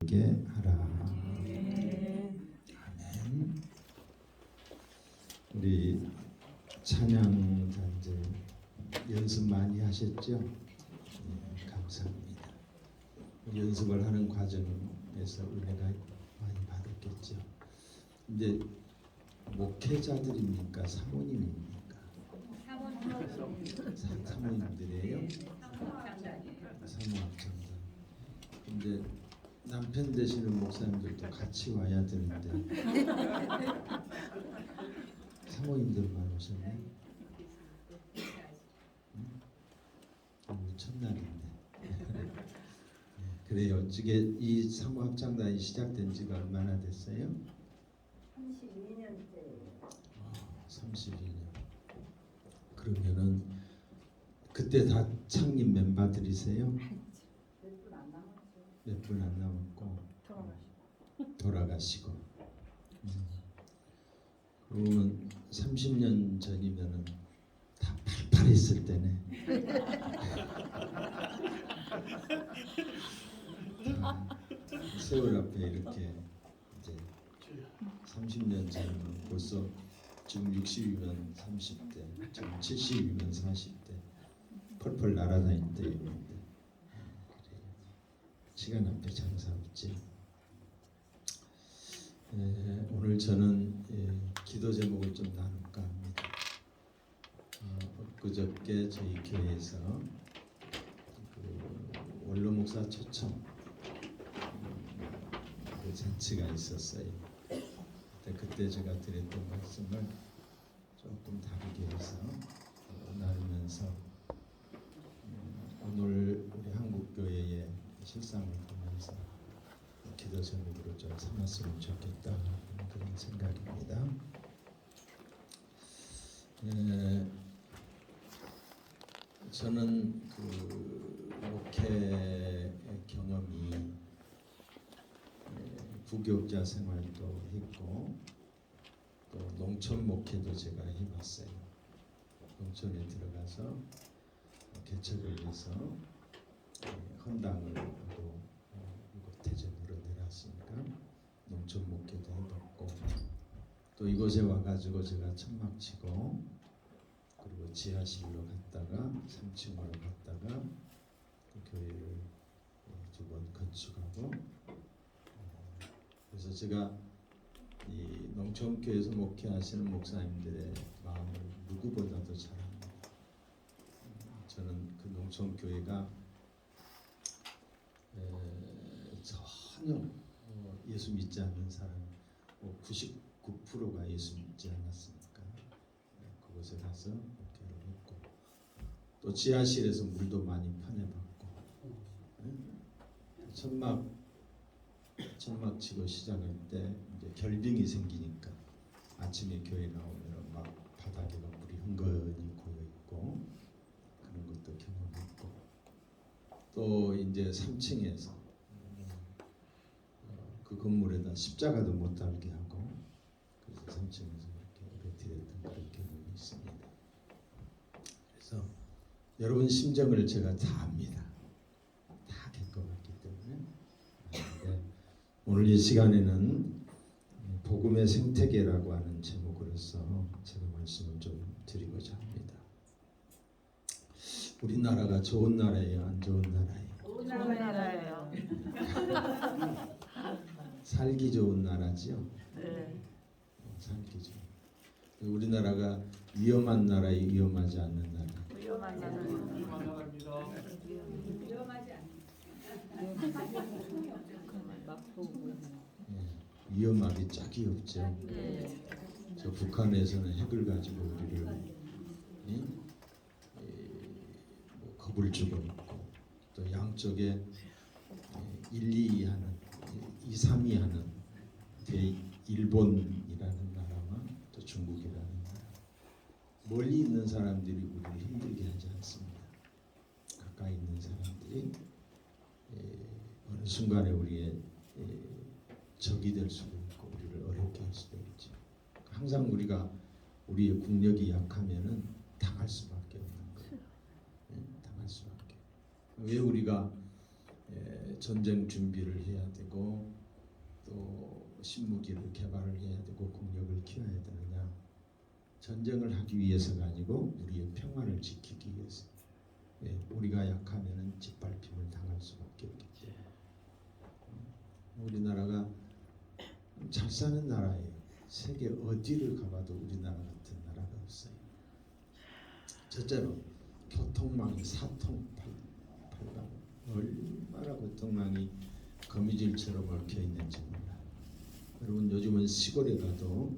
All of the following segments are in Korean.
게 하라. 아멘. 우리 찬양 이제 연습 많이 하셨죠? 네, 감사합니다. 연습을 하는 과정에서 은혜가 많이 받았겠죠. 이제 목회자들입니까? 사모님입니까? 사모님들이에요? 사모합장단. 근데 남편 되시는 목사님들도 같이 와야 되는데 사모님들만 오셨네. 오늘 첫날인데. 그래요. 이게 이 사모합장단이 시작된 지가 얼마나 됐어요? 32년째. 32년. 그러면은 그때 다 창립 멤버들이세요? 몇 분 안 남았고 돌아가시고. 그러면 30년 전이면은 다 팔팔했을 때네. 세월 앞에 이렇게 이제 30년 전 벌써 지금 60이면 30대, 지금 70이면 40대 펄펄 날아다닐 때였는데 시간 앞에 장사 없지. 오늘 저는 기도 제목을 좀 나눌까 합니다. 그저께 저희 교회에서 그 원로 목사 초청 그 잔치가 있었어요. 그때 제가 드렸던 말씀을 조금 다르게 해서 나누면서 오늘 우리 한국 교회의 실상을 보면서 기도 제목으로 좀 삼았으면 좋겠다 그런 생각입니다. 저는 그 목회 경험이 부교육자 생활도 했고 또 농촌 목회도 제가 해봤어요. 농촌에 들어가서 개척을 해서 헌당을 하고 이곳 대전으로 내려왔으니까 농촌 목회도 해봤고 또 이곳에 와가지고 제가 천막 치고 그리고 지하실로 갔다가 3층으로 갔다가 그 교회를 2번 건축하고 그래서 제가 이 농촌교회에서 목회하시는 목사님들의 마음을 누구보다도 잘 압니다. 저는 그 농촌교회가 전혀 예수 믿지 않는 사람 99%가 예수 믿지 않았으니까 그곳에 가서 목회를 했고 또 지하실에서 물도 많이 편해봤고 천막 치고 시작할 때 이제 결빙이 생기니까 아침에 교회 나오면 막 바닥에가 물이 흥건히 고여 있고 그런 것도 경험했고 또 이제 3층에서 그 건물에다 십자가도 못 달게 하고 그래서 3층에서 이렇게 배틀했던 그런 경험이 있습니다. 그래서 여러분 심정을 제가 다 압니다. 다 겪어봤기 때문에. 오늘 이 시간에는 복음의 생태계라고 하는 제목으로서 제가 말씀을 좀 드리고자 합니다. 우리나라가 좋은 나라예요, 안 좋은 나라예요? 좋은 나라예요. 살기 좋은 나라지요? 네. 살기 좋은. 우리나라가 위험한 나라에 위험하지 않는 나라. 위험한 나라입니다. 위험하지 않는. 위험하기 짝이 없죠. 저 북한에서는 핵을 가지고 우리를 뭐 겁을 주고 있고 또 양쪽에 1, 2 하는 2, 3위 하는 일본이라는 나라와 또 중국이라는 나라 멀리 있는 사람들이 우리를 힘들게 하지 않습니다. 가까이 있는 사람들이 어느 순간에 우리의 적이 될 수도 있고 우리를 어렵게 할 수도 있죠. 항상 우리가 우리의 국력이 약하면은 당할 수밖에 없는 거예요. 당할 수밖에. 왜 우리가 전쟁 준비를 해야 되고 또 신무기를 개발을 해야 되고 국력을 키워야 되느냐? 전쟁을 하기 위해서가 아니고 우리의 평화를 지키기 위해서. 우리가 약하면은 짓밟힘을 당할 수밖에 없겠죠. 우리나라가 잘 사는 나라예요. 세계 어디를 가봐도 우리나라 같은 나라가 없어요. 첫째로 교통망이 사통팔방, 얼마나 교통망이 거미줄처럼 얽혀 있는지 몰라요. 여러분 요즘은 시골에 가도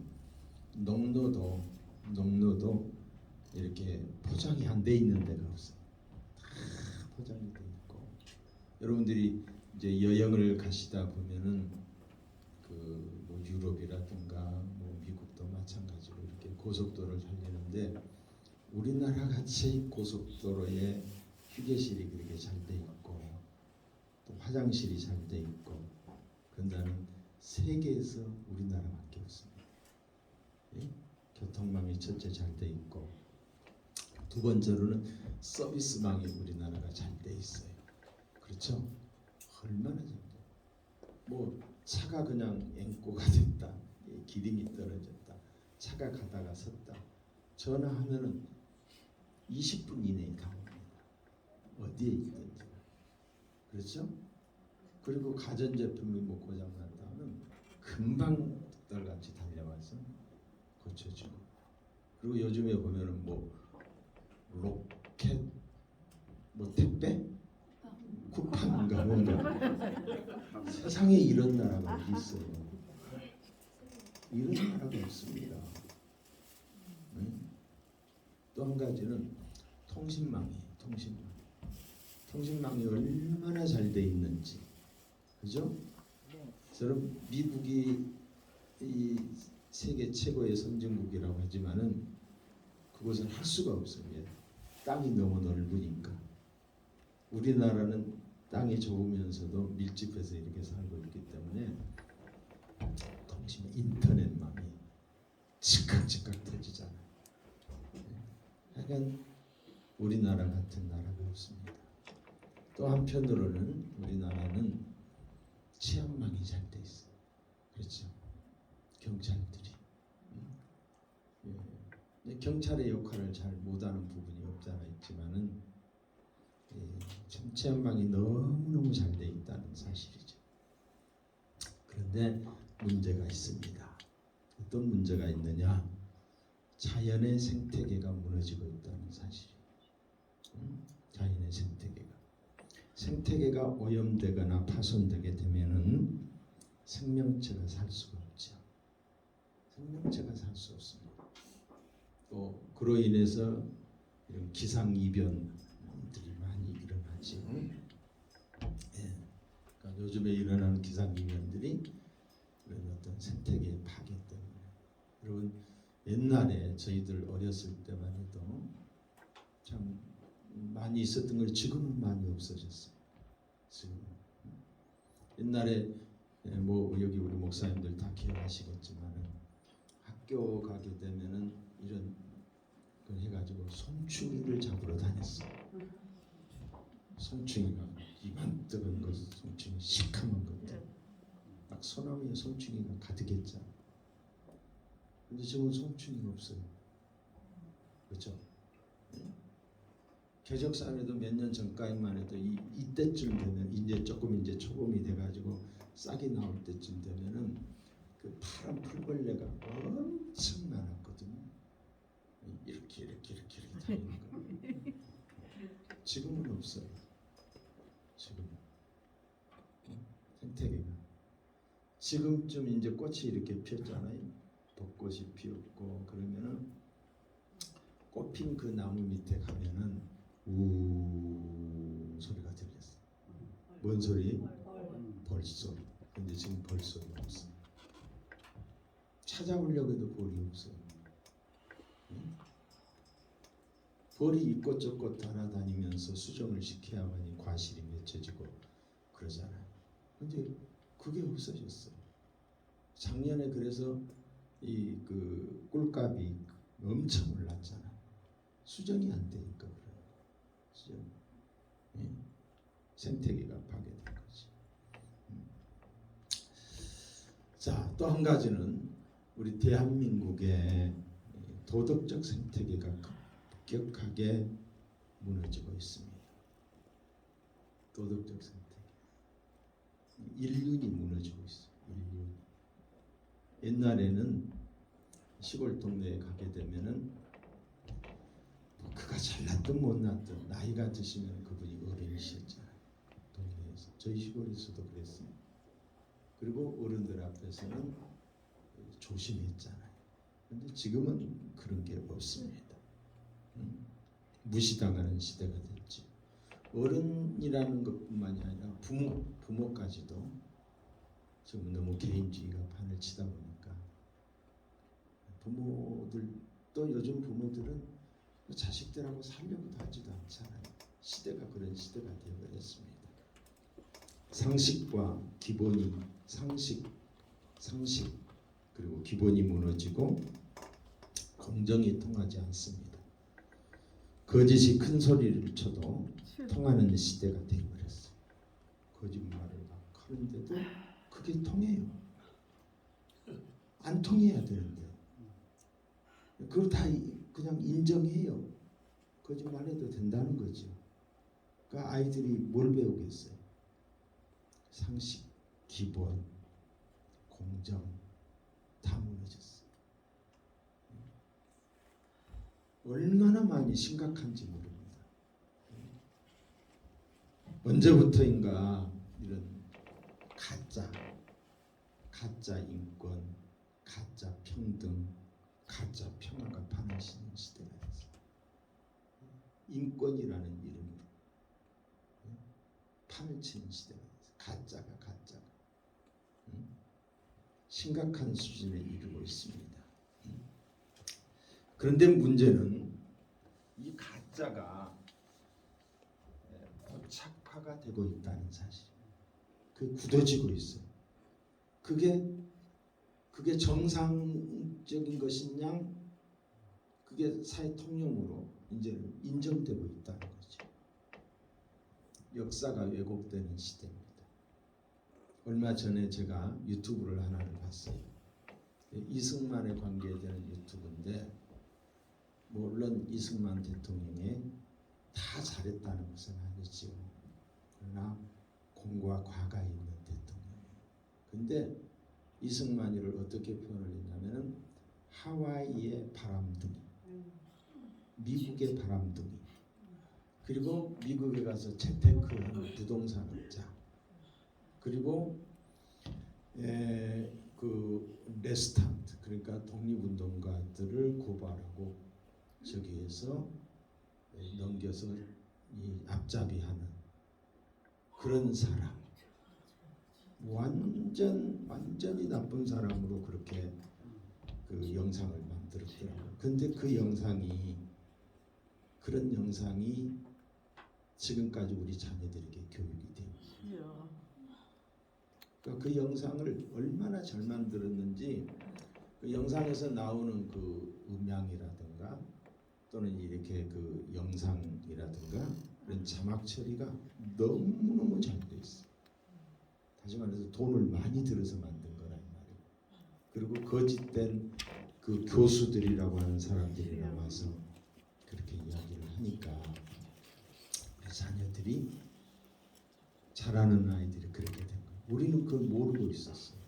농로도 이렇게 포장이 안 돼 있는 데가 없어요. 다 포장이 돼 있고, 여러분들이 이제 여행을 가시다 보면은 뭐 유럽이라든가 뭐 미국도 마찬가지로 이렇게 고속도로를 달리는데 우리나라 같이 고속도로에 휴게실이 그렇게 잘 돼 있고 또 화장실이 잘 돼 있고 그런다는 세계에서 우리나라밖에 없습니다. 교통망이 첫째 잘 돼 있고 두 번째로는 서비스망이 우리나라가 잘 돼 있어요. 그렇죠? 얼마나 잘 돼. 뭐 차가 그냥 앵꼬가 됐다, 기름이 떨어졌다, 차가 가다가 섰다, 전화하면은 20분 이내에 다 옵니다. 어디에 있든지. 그렇죠? 그리고 가전제품이 뭐 고장 난다 하면 금방 딸같이 달려와서 고쳐주고. 그리고 요즘에 보면은 뭐 로켓, 뭐 택배, 쿠팡인가 뭔가. 세상에 이런 나라가 어디 있어요? 이런 나라가 없습니다. 또 한 가지는 통신망이에요. 통신망이 얼마나 잘 돼 있는지, 그죠? 저는 미국이 이 세계 최고의 선진국이라고 하지만은 그것은 할 수가 없어요. 땅이 너무 넓으니까. 우리나라는 땅이 좁으면서도 밀집해서 이렇게 살고 있기 때문에 인터넷망이 즉각 터지잖아요. 약간 우리나라 같은 나라가 없습니다. 또 한편으로는 우리나라는 치안망이 잘 돼 있어요. 그렇죠? 경찰들이. 경찰의 역할을 잘 못하는 부분이 없잖아 있지만은 참 치안망이 너무너무 잘 돼 있다는 사실이죠. 그런데 문제가 있습니다. 어떤 문제가 있느냐? 자연의 생태계가 무너지고 있다는 사실이에요. 자연의 생태계가 오염되거나 파손되게 되면은 생명체가 살 수가 없죠. 생명체가 살 수 없습니다. 또 그로 인해서 이런 기상이변들이 많이 일어나죠. 그러니까 요즘에 일어나는 기상이변들이 이런 어떤 생태계 파괴 때문에. 여러분 옛날에 저희들 어렸을 때만 해도 참 많이 있었던 걸 지금은 많이 없어졌어요. 지금 옛날에 뭐 여기 우리 목사님들 다 기억하시겠지만은 학교 가게 되면은 이런 걸 해가지고 송충이를 잡으러 다녔어요. 송충이가 이만뜨는 것, 송충이 시커먼 것들, 막 소나무에 송충이가 가득했잖아. 근데 지금은 송충이가 없어요. 그렇죠? 개적산에도 몇 년 전까지만 해도 이때쯤 되면 이제 조금 이제 초봄이 돼가지고 싹이 나올 때쯤 되면은 그 파란 풀벌레가 엄청 많았거든요. 이렇게 다니는 거예요. 지금은 없어요. 지금 생태계가 지금쯤 이제 꽃이 이렇게 피었잖아요. 벚꽃이 피었고 그러면은 꽃핀 그 나무 밑에 가면은 우 소리가 들렸어. 뭔 소리? 벌소리. 근데 지금 벌소리가 없어. 찾아오려고 해도 벌이 없어요. 벌이 이곳저곳 달아다니면서 수정을 시켜야만이 과실이 맺혀지고 그러잖아요. 근데 그게 없어졌어요. 작년에 그래서 이 그 꿀값이 엄청 올랐잖아. 수정이 안 되니까 그래요. 수정. 생태계가 파괴돼. 자, 또 한 가지는 우리 대한민국의 도덕적 생태계가 급격하게 무너지고 있습니다. 도덕적 생태계. 인륜이 무너지고 있어요. 인륜. 옛날에는 시골 동네에 가게 되면은 뭐 그가 잘났든 못났든 나이가 드시면 그분이 어른이셨잖아요. 동네에서. 저희 시골에서도 그랬어요. 그리고 어른들 앞에서는 조심했잖아요. 근데 지금은 그런 게 없습니다. 무시당하는 시대가 됐지. 어른이라는 것뿐만이 아니라 부모까지도 지금 너무 개인주의가 판을 치다 보니까 부모들도 요즘 부모들은 자식들하고 살려고도 하지도 않잖아요. 시대가 그런 시대가 되어버렸습니다. 상식과 기본이 상식 그리고 기본이 무너지고 공정이 통하지 않습니다. 거짓이 큰 소리를 쳐도 통하는 시대가 되어버렸어요. 거짓말을 막 하는데도 그게 통해요. 안 통해야 되는데 그걸 다 그냥 인정해요. 거짓말해도 된다는 거죠. 그러니까 아이들이 뭘 배우겠어요? 상식, 기본, 공정 다 무너졌어요. 얼마나 많이 심각한지 모릅니다. 언제부터인가 이런 가짜 인권, 가짜 평등, 가짜 평화가 판을 치는 시대가 됐어요. 인권이라는 이름으로 판을 치는 시대가 됐어요. 가짜가 심각한 수준에 이르고 있습니다. 그런데 문제는 이 가짜가 고착화가 되고 있다는 사실. 그 굳어지고 있어요. 그게 정상적인 것이냐? 그게 사회 통용으로 이제는 인정되고 있다는 거죠. 역사가 왜곡되는 시대입니다. 얼마 전에 제가 유튜브를 하나를 봤어요. 이승만에 관계되는 유튜브인데 물론 이승만 대통령이 다 잘했다는 것은 아니지요. 그러나 공과 과가 있는 대통령이에요. 근데 이승만이를 어떻게 표현을 했냐면 하와이의 바람둥이, 미국의 바람둥이, 그리고 미국에 가서 재테크하는 부동산업자, 그리고 그 레스탄트, 그러니까 독립운동가들을 고발하고 저기에서 넘겨서 이 앞잡이하는 그런 사람, 완전히 나쁜 사람으로 그렇게 그 영상을 만들었더라고요. 근데 그런 영상이 지금까지 우리 자녀들에게 교육이 돼요. 그러니까 그 영상을 얼마나 잘 만들었는지, 그 영상에서 나오는 그 음향이라든가 또는 이렇게 그 영상이라든가 그런 자막 처리가 너무너무 잘 돼 있어. 다시 말해서 돈을 많이 들여서 만든 거란 말이에요. 그리고 거짓된 그 교수들이라고 하는 사람들이 나와서 그렇게 이야기를 하니까 우리 자녀들이, 잘하는 아이들이 그렇게 된 거예요. 우리는 그걸 모르고 있었어요.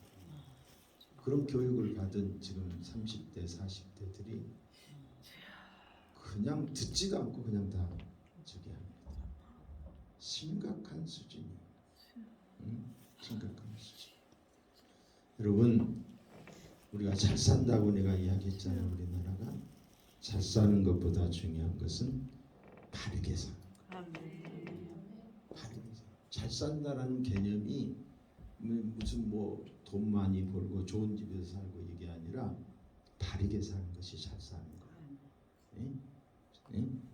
그런 교육을 받은 지금 30대, 40대들이 그냥 듣지도 않고 그냥 다 저기 합니다. 심각한 수준이에요. 심각한 수준. 여러분, 우리가 잘 산다고 내가 이야기했잖아요. 우리나라가 잘 사는 것보다 중요한 것은 바르게 사는 거. 바르게 사는. 잘 산다라는 개념이 무슨 뭐 돈 많이 벌고 좋은 집에서 살고 이게 아니라 바르게 사는 것이 잘 사는 거예요.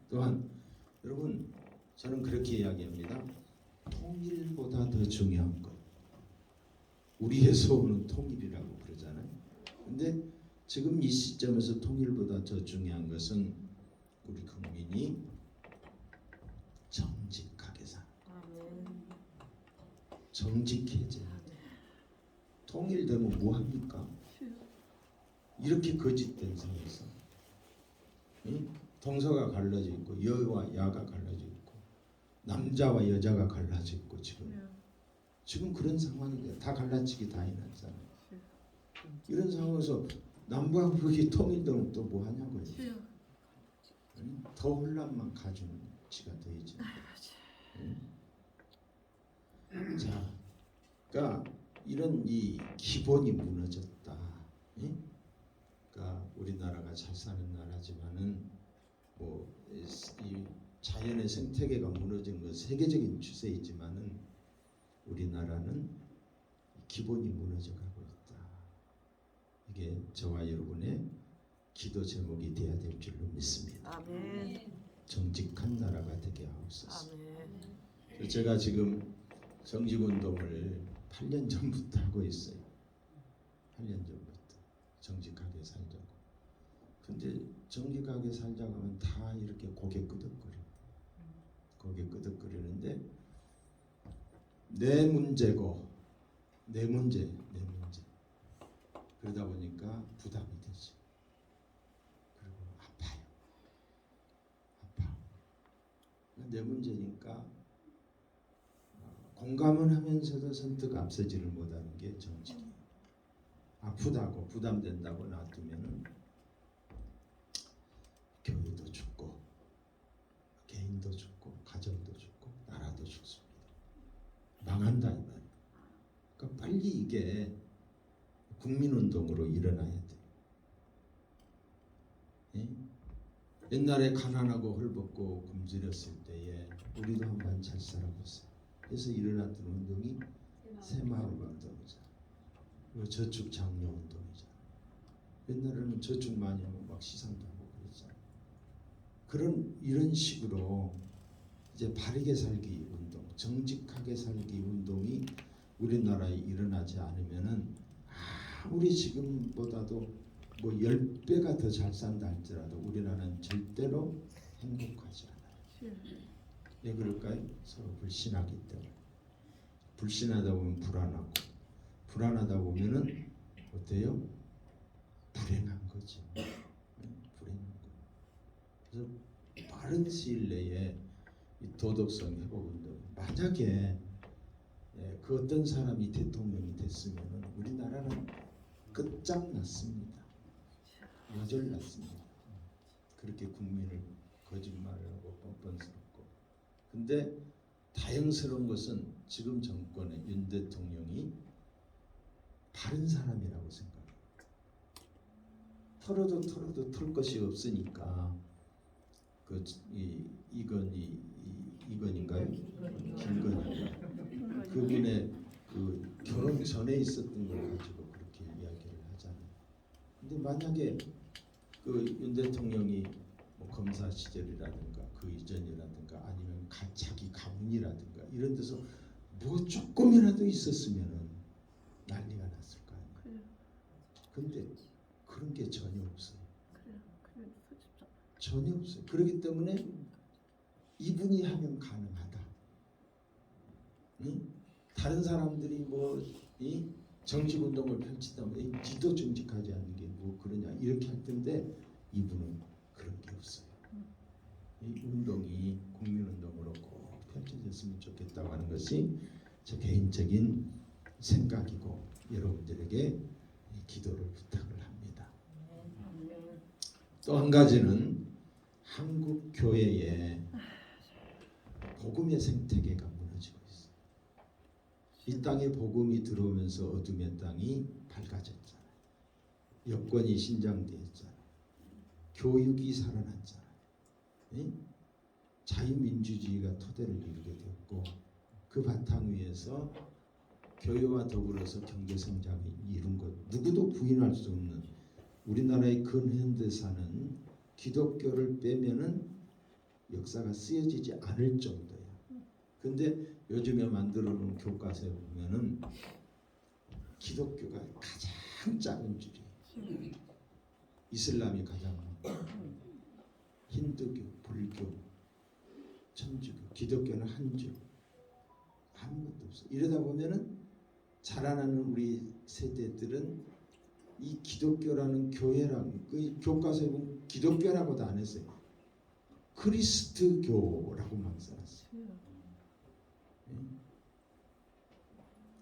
또한 여러분, 저는 그렇게 이야기합니다. 통일보다 더 중요한 것. 우리에서 오는 통일이라고 그러잖아요. 근데 지금 이 시점에서 통일보다 더 중요한 것은 우리 국민이 정직하게 사는 것. 정직해져야 돼. 통일되면 뭐합니까? 이렇게 거짓된 상에서 동서가 갈라져 있고 여와 야가 갈라져 있고 남자와 여자가 갈라져 있고 지금 그런 상황이에요. 다 갈라치기 다 해놨잖아요. 이런 상황에서 남과 북이 통일되면 또 뭐 하냐고요. 더 혼란만 가주는 지가 되지. 자, 그러니까 이런 이 기본이 무너졌다. 그러니까 우리나라가 잘 사는 나라지만은 뭐 이 자연의 생태계가 무너진 건 세계적인 추세이지만은 우리나라는 기본이 무너져 가고 있다. 이게 저와 여러분의 기도 제목이 돼야 될 줄로 믿습니다. 아멘. 정직한 나라가 되게 하옵소서. 아멘. 제가 지금 정직운동을 8년 전부터 하고 있어요. 8년 전부터 정직하게 살자고. 근데 정직하게 살자고 하면 다 이렇게 고개 끄덕거려. 고개 끄덕거리는데 내 문제고 내 문제. 그러다 보니까 부담이 되지. 그리고 아파요. 아파. 내 문제니까 공감은 하면서도 선뜻 앞서지를 못하는 게 정직이에요. 아프다고 부담된다고 놔두면은 교회도 죽고 개인도 죽고 가정도 죽고 나라도 죽습니다. 망한다 이 말이에요. 그러니까 빨리 이게 국민운동으로 일어나야 돼. 옛날에 가난하고 헐벗고 굶주렸을 때에 우리도 한번 잘 살아보세요. 그래서 일어났던 운동이 새마을운동이잖아. 그리고 저축장려운동이잖아. 옛날에는 저축 많이 하면 막 시상도 하고 그랬잖아. 이런 식으로 이제 바르게 살기 운동, 정직하게 살기 운동이 우리나라에 일어나지 않으면은 아무리 지금보다도 뭐 10배가 더 잘 산다 할지라도 우리나라는 절대로 행복하지 않아요. 왜 그럴까요? 서로 불신하기 때문에. 불신하다 보면 불안하고, 불안하다 보면은 어때요? 불행한 거죠. 불행한 거. 그래서 빠른 시일 내에 이 도덕성 회복 운동. 만약에 그 어떤 사람이 대통령이 됐으면은 우리나라는 끝장났습니다. 여절났습니다. 그렇게 국민을 거짓말을 하고 뻔뻔스럽고. 근데 다행스러운 것은 지금 정권의 윤 대통령이 바른 사람이라고 생각해요. 털어도 털 것이 없으니까 이건인가요? 김건희인가요? 그분의 그 결혼 전에 있었던 걸 가지고 그렇게 이야기를 하잖아요. 근데 만약에 그 윤 대통령이 뭐 검사 시절이라든가 그 이전이라든가 아니면 자기 가문이라든가 이런 데서 뭐 조금이라도 있었으면은 난리가 났을까요? 근데 그런 게 전혀 없어요. 전혀 없어요. 그렇기 때문에 이분이 하면 가능하다. 다른 사람들이 이 정직운동을 펼치다면 지도 정직하지 않는 게 뭐 그러냐 이렇게 할 텐데 이분은 그런 게 없어요. 이 운동이 국민운동으로 꼭 펼쳐졌으면 좋겠다고 하는 것이 제 개인적인 생각이고 여러분들에게 기도를 부탁을 합니다. 또 한 가지는 한국 교회의 복음의 생태계가 무너지고 있어요. 이 땅에 복음이 들어오면서 어둠의 땅이 밝아졌잖아요. 여권이 신장되었잖아요. 교육이 살아났잖아요. 자유민주주의가 토대를 이루게 되었고 그 바탕 위에서 교회와 더불어서 경제성장이 이룬 것 누구도 부인할 수 없는 우리나라의 근현대사는 기독교를 빼면은 역사가 쓰여지지 않을 정도예요. 근데 요즘에 만들어 놓은 교과서에 보면은 기독교가 가장 작은 줄이에요. 이슬람이 가장 많고 힌두교, 불교, 천주교, 기독교는 한 줄. 아무것도 없어. 이러다 보면은 자라나는 우리 세대들은 이 기독교라는 교회라고 그 교과서에 보면 기독교라고도 안 했어요. 그리스도교라고만 써놨어요.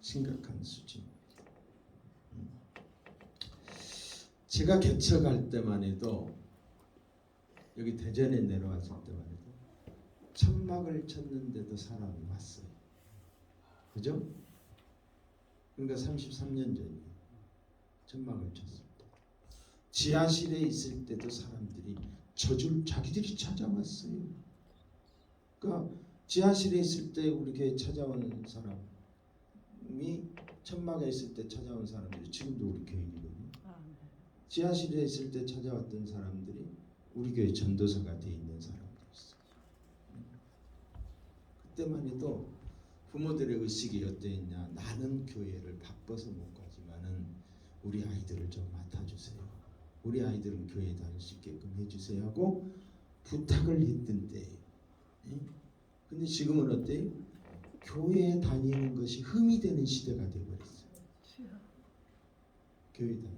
심각한 수준입니다. 제가 개척할 때만 해도 여기 대전에 내려왔을 때만 해도 천막을 쳤는데도 사람이 왔어요. 그죠? 그러니까 33년 전이에요. 천막을 쳤을 때. 지하실에 있을 때도 사람들이 저줄 자기들이 찾아왔어요. 그러니까 지하실에 있을 때 우리 교회 찾아온 사람이 천막에 있을 때 찾아온 사람들이 지금도 우리 교인이거든요. 지하실에 있을 때 찾아왔던 사람들이 우리 교회 전도사가 돼 있는 사람들이 있어요. 그때만 해도 부모들의 의식이 어땠냐? 나는 교회를 바빠서 못 가지만은 우리 아이들을 좀 맡아주세요. 우리 아이들은 교회 다닐 수 있게끔 해주세요 하고 부탁을 했던 때예요. 근데 지금은 어때요? 교회에 다니는 것이 흠이 되는 시대가 되어버렸어요. 교회 다니는 거.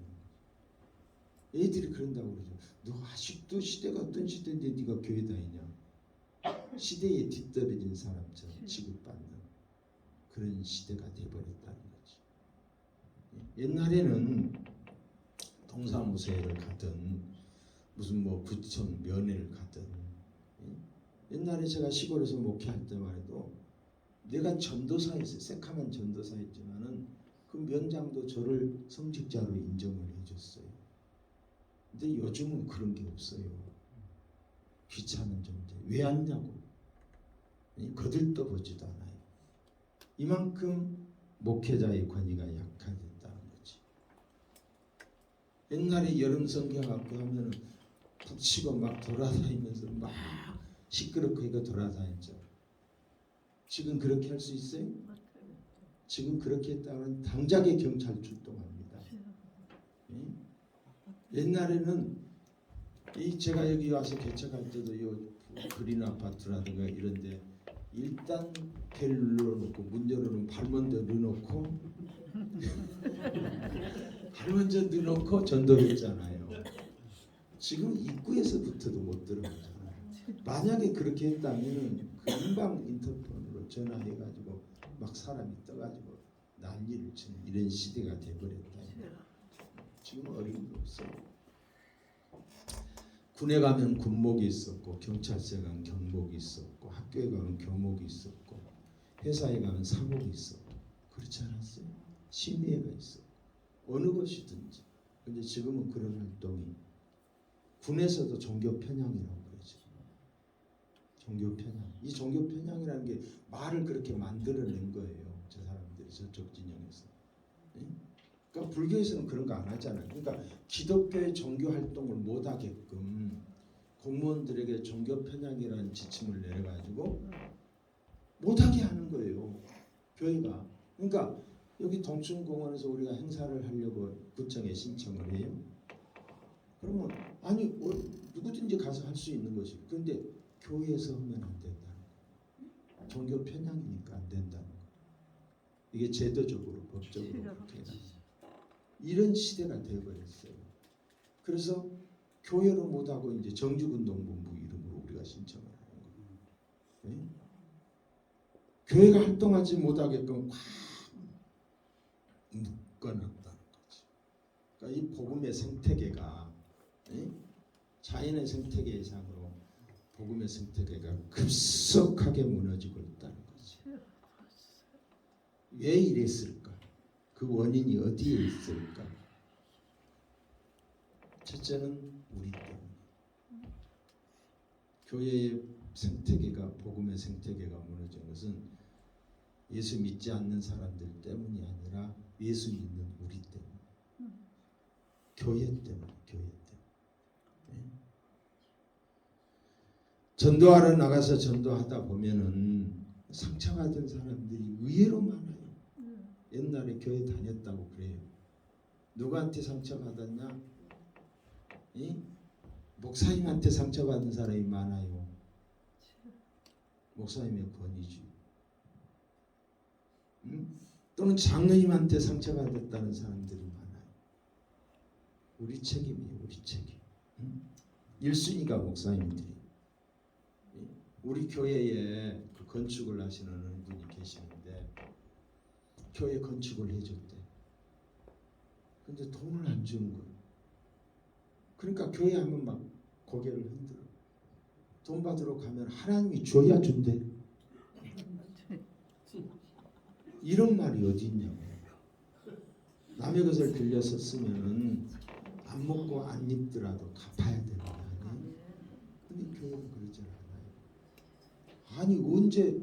애들이 그런다고 그러죠. 너 아직도 시대가 어떤 시대인데 네가 교회 다니냐? 시대에 뒤떨어진 사람처럼 취급받는 그런 시대가 되어버렸다는 거지. 옛날에는 동사무소를 가든 무슨 뭐 구청 면회를 가든 옛날에 제가 시골에서 목회할 때만 해도 내가 전도사였어요. 새카만 전도사였지만은 그 면장도 저를 성직자로 인정을 해줬어요. 근데 요즘은 그런 게 없어요. 귀찮은 존재. 왜 왔냐고. 거들떠보지도 않아요. 이만큼 목회자의 권위가 약화됐다는 거지. 옛날에 여름 성경학교 하면은 붙이고 막 돌아다니면서 막 시끄럽게 이거 돌아다녔죠. 지금 그렇게 할 수 있어요? 지금 그렇게 했다면 당장에 경찰 출동합니다. 옛날에는 제가 여기 와서 개척할 때도 요 그린 아파트라든가 이런데 일단 벨 눌러놓고 문 열어놓으면 발 먼저 넣어놓고 발 먼저 넣어놓고 전도했잖아요. 지금 입구에서부터도 못 들어가잖아요. 만약에 그렇게 했다면 금방 인터폰으로 전화해가지고 막 사람이 떠가지고 난리를 치는 이런 시대가 돼버렸다. 지금 어려운 거 없어요. 군에 가면 군목이 있었고 경찰서에 가면 경목이 있었고 학교에 가면 교목이 있었고 회사에 가면 사목이 있었고 그렇지 않았어요? 심의회가 있었고 어느 것이든지. 근데 지금은 그런 활동이 군에서도 종교 편향이라고 그러죠. 종교 편향. 이 종교 편향이라는 게 말을 그렇게 만들어낸 거예요. 저 사람들이 저쪽 진영에서. 그러니까 불교에서는 그런 거 안 하잖아요. 그러니까 기독교의 종교 활동을 못 하게끔 공무원들에게 종교 편향이라는 지침을 내려가지고 못 하게 하는 거예요. 교회가. 그러니까 여기 동춘공원에서 우리가 행사를 하려고 구청에 신청을 해요. 그러면 아니 누구든지 가서 할 수 있는 것이. 그런데 교회에서 하면 안 된다는 거예요. 종교 편향이니까 안 된다는 거예요. 이게 제도적으로 법적으로 그렇게 이런 시대가 되어버렸어요. 그래서 교회로 못하고 이제 정주운동본부 이름으로 우리가 신청을 하는 거예요. 네? 교회가 활동하지 못하게끔 확 묶어놨다는 거지. 그러니까 이 복음의 생태계가 자연의 생태계 이상으로 복음의 생태계가 급속하게 무너지고 있다는 거지. 왜 이랬을까? 그 원인이 어디에 있을까? 첫째는 우리 때문에. 교회의 생태계가 복음의 생태계가 무너진 것은 예수 믿지 않는 사람들 때문이 아니라 예수 믿는 우리 때문에. 교회 때문에. 교회 때문에. 전도하러 나가서 전도하다 보면은 상처받은 사람들이 의외로 많아요. 옛날에 교회 다녔다고 그래요. 누구한테 상처받았냐? 목사님한테 상처받은 사람이 많아요. 목사님의 권위주의. 또는 장로님한테 상처가 됐다는 사람들이 많아요. 우리 책임이에요. 우리 책임. 1순위가 목사님들이. 우리 교회에 그 건축을 하시는 어느 분이 계시는데 교회 건축을 해줬대. 근데 돈을 안 주는 거예요. 그러니까 교회 하면 막 고개를 흔들어. 돈 받으러 가면 하나님이 줘야 준대. 이런 말이 어디 있냐고. 남의 것을 빌려서 쓰면은 안 먹고 안 입더라도 갚아야 되는 거 아니에요? 근데 교회는 그러지 않아요. 아니 언제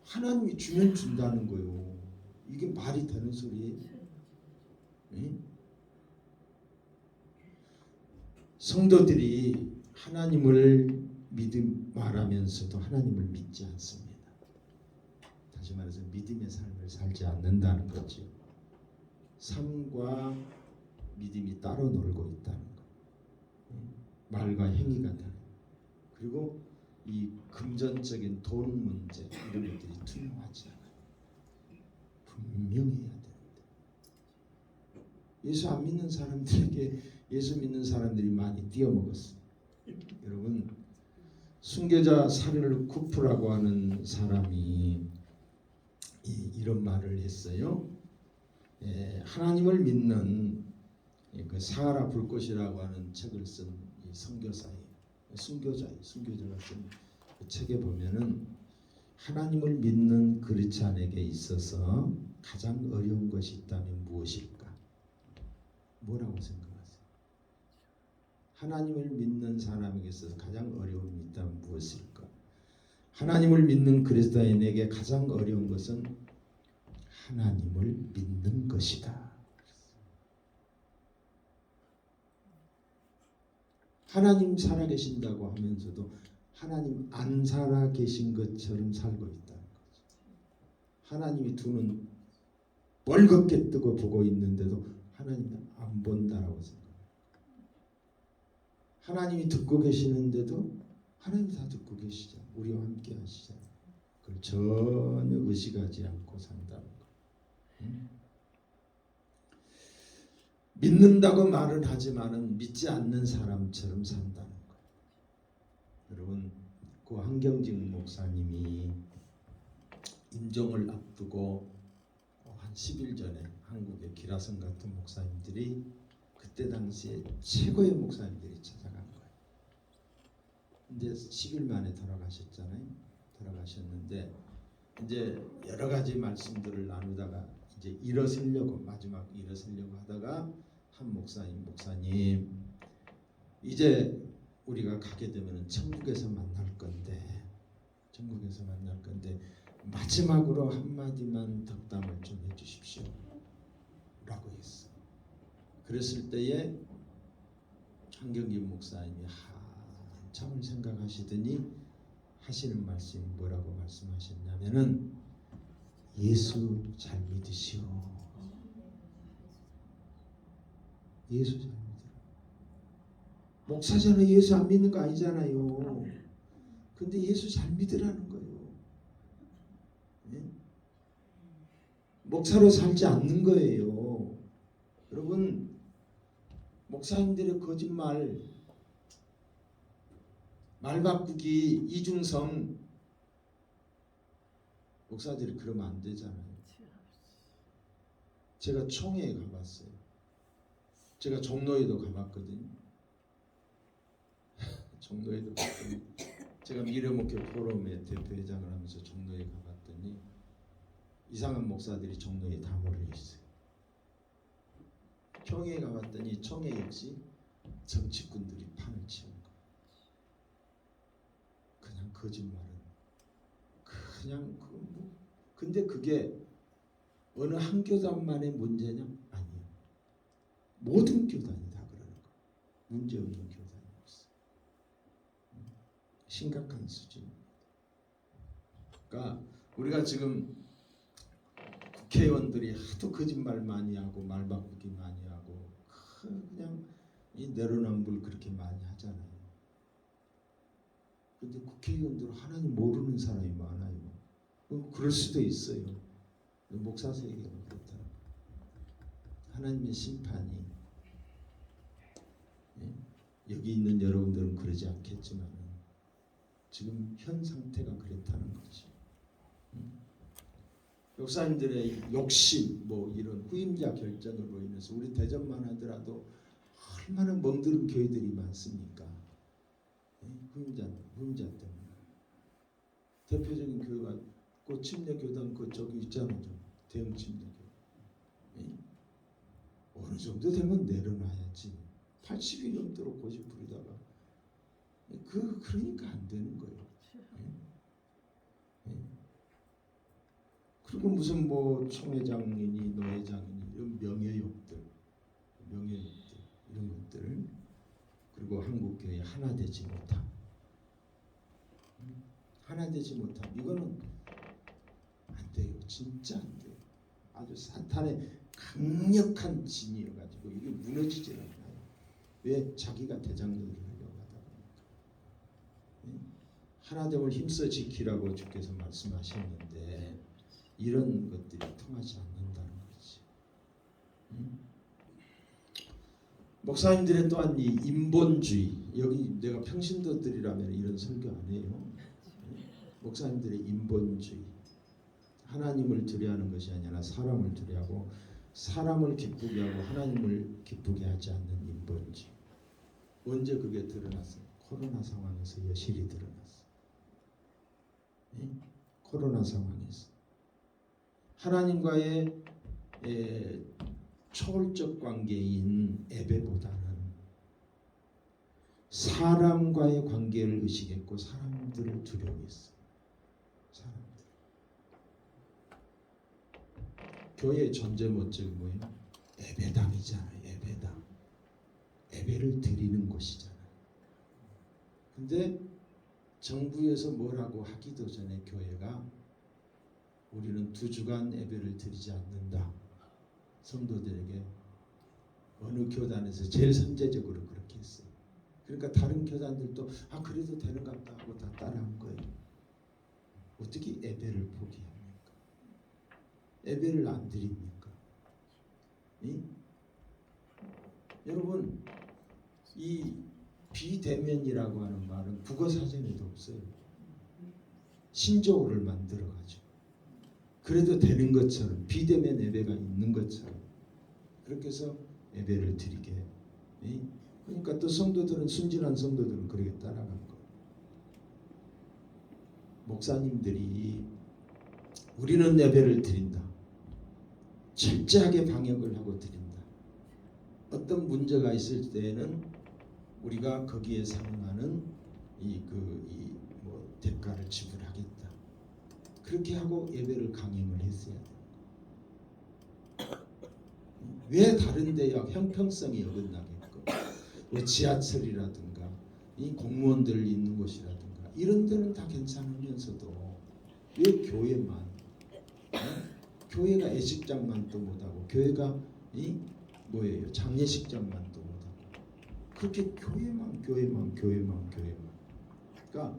하나님이 주면 준다는 거요. 이게 말이 되는 소리예요? 응? 성도들이 하나님을 말하면서도 하나님을 믿지 않습니다. 다시 말해서 믿음의 삶을 살지 않는다는 거죠. 삶과 믿음이 따로 놀고 있다는 것. 말과 행위가 다른. 그리고 이 금전적인 돈 문제 이런 것들이 투명하지 않아요. 분명히 해야 되는데 예수 안 믿는 사람들에게 예수 믿는 사람들이 많이 띄어먹었어요. 여러분 순교자 사르르 쿠프라고 하는 사람이 이런 말을 했어요. 하나님을 믿는 그 사하라 불꽃이라고 하는 책을 쓴 선교사예요. 순교자가 쓴 그 책에 보면은 하나님을 믿는 그리스도인에게 있어서 가장 어려운 것이 있다면 무엇일까? 뭐라고 생각하세요? 하나님을 믿는 사람에게 있어서 가장 어려움이 있다면 무엇일까? 하나님을 믿는 그리스도인에게 가장 어려운 것은 하나님을 믿는 것이다. 하나님 살아계신다고 하면서도 하나님 안 살아계신 것처럼 살고 있다는 거죠. 하나님이 두 눈 벌겋게 뜨고 보고 있는데도 하나님은 안 본다라고 생각해요. 하나님이 듣고 계시는데도 하나님 다 듣고 계시잖아요. 우리와 함께 하시잖아요. 그걸 전혀 의식하지 않고 산다는 거예요. 믿는다고 말은 하지만은 믿지 않는 사람처럼 산다는 거예요. 여러분 그 한경직 목사님이 임종을 앞두고 한 10일 전에 한국의 기라성 같은 목사님들이 그때 당시에 최고의 목사님들이 찾아간 거예요. 이제 10일 만에 돌아가셨잖아요. 돌아가셨는데 이제 여러 가지 말씀들을 나누다가 이제 일어서려고 마지막 일어서려고 하다가 한 목사님 이제 우리가 가게 되면 천국에서 만날 건데 마지막으로 한마디만 덕담을 좀 해주십시오 라고 했어. 그랬을 때에 한경진 목사님이 한참을 생각하시더니 하시는 말씀이 뭐라고 말씀하셨냐면은 예수 잘 믿으시오. 예수 잘 믿으라. 목사잖아요. 예수 안 믿는 거 아니잖아요. 근데 예수 잘 믿으라는 거예요. 네? 목사로 살지 않는 거예요. 여러분 목사님들의 거짓말 말 바꾸기 이중성 목사들이 그러면 안 되잖아요. 제가 총회에 가봤어요. 제가 종로에도 가봤거든요. 종로에도 갔더니 제가 미래목회 포럼의 대표회장을 하면서 종로에 가봤더니 이상한 목사들이 종로에 다 몰려 있어요. 총회에 가봤더니 총회 역시 정치꾼들이 판을 치는 거예요. 그냥 거짓말은 그냥 근데 그게 어느 한 교단만의 문제냐? 아니에요. 모든 교단이 다 그러는 거예요. 문제 없는 교단이 없어. 심각한 수준입니다. 그러니까 우리가 지금 국회의원들이 하도 거짓말 많이 하고 말 바꾸기 많이 하고 그냥 이 내로남불 그렇게 많이 하잖아요. 근데 국회의원들 하나님 모르는 사람이 많아요. 그럴 수도 있어요. 목사 세계가 그렇다. 하나님의 심판이 여기 있는 여러분들은 그러지 않겠지만 지금 현 상태가 그렇다는 거지. 목사님들의 욕심, 뭐 이런 후임자 결정으로 인해서 우리 대전만 하더라도 얼마나 멍드는 교회들이 많습니까? 후임자 때문에. 대표적인 교회가 그 침례교단 그 저기 있잖아요. 대형 침례교. 어느 정도 되면 내려놔야지. 80이 넘도록 고집 부리다가 그러니까 안 되는 거예요. 그리고 무슨 뭐 총회장이니 노회장이니 이런 명예욕들 이런 것들, 그리고 한국 교회 하나 되지 못함, 이거는 안 돼요. 진짜 안 돼요. 아주 사탄의 강력한 진이어가지고 이게 무너지질 않아요. 왜? 자기가 대장들을 하려고 하다 보니까. 하나됨을 힘써 지키라고 주께서 말씀하셨는데 이런 것들이 통하지 않는다는 거지. 목사님들의 또한 이 인본주의, 여기 내가 평신도들이라면 이런 설교 안 해요. 목사님들의 인본주의, 하나님을 두려워하는 것이 아니라 사람을 두려워하고 사람을 기쁘게 하고 하나님을 기쁘게 하지 않는 인본주의. 언제 그게 드러났어요? 코로나 상황에서 여실히 드러났어요. 코로나 상황에서 하나님과의 초월적 관계인 예배보다는 사람과의 관계를 의식했고 사람들을 두려워했어요. 사람들. 교회의 존재 모적이 뭐예요? 예배당이잖아요. 예배당. 예배를 드리는 곳이잖아요. 근데 정부에서 뭐라고 하기도 전에 교회가 우리는 2주간 예배를 드리지 않는다. 성도들에게 어느 교단에서 제일 선제적으로 그렇게 했어요. 그러니까 다른 교단들도 그래도 되는 것 같다 하고 다 따라한 거예요. 어떻게 예배를 포기합니까? 예배를 안 드립니까? 여러분, 이 비대면이라고 하는 말은 국어사전에도 없어요. 신조어를 만들어가지고 그래도 되는 것처럼, 비대면 예배가 있는 것처럼 그렇게 해서 예배를 드리게. 그러니까 또 성도들은, 순진한 성도들은 그렇게 따라간 거예요. 목사님들이 우리는 예배를 드린다, 철저하게 방역을 하고 드린다, 어떤 문제가 있을 때에는 우리가 거기에 상응하는 뭐 대가를 지불하겠다, 그렇게 하고 예배를 강행을 했어야 돼요. 왜 다른 데야 형평성이 어긋나겠고, 뭐 지하철이라든가 이 공무원들 있는 곳이라든가 이런 데는 다 괜찮으면서도 왜 교회만, 교회가 예식장만 또 못하고 교회가 뭐예요? 장례식장만 또 못하고 그렇게 교회만. 그러니까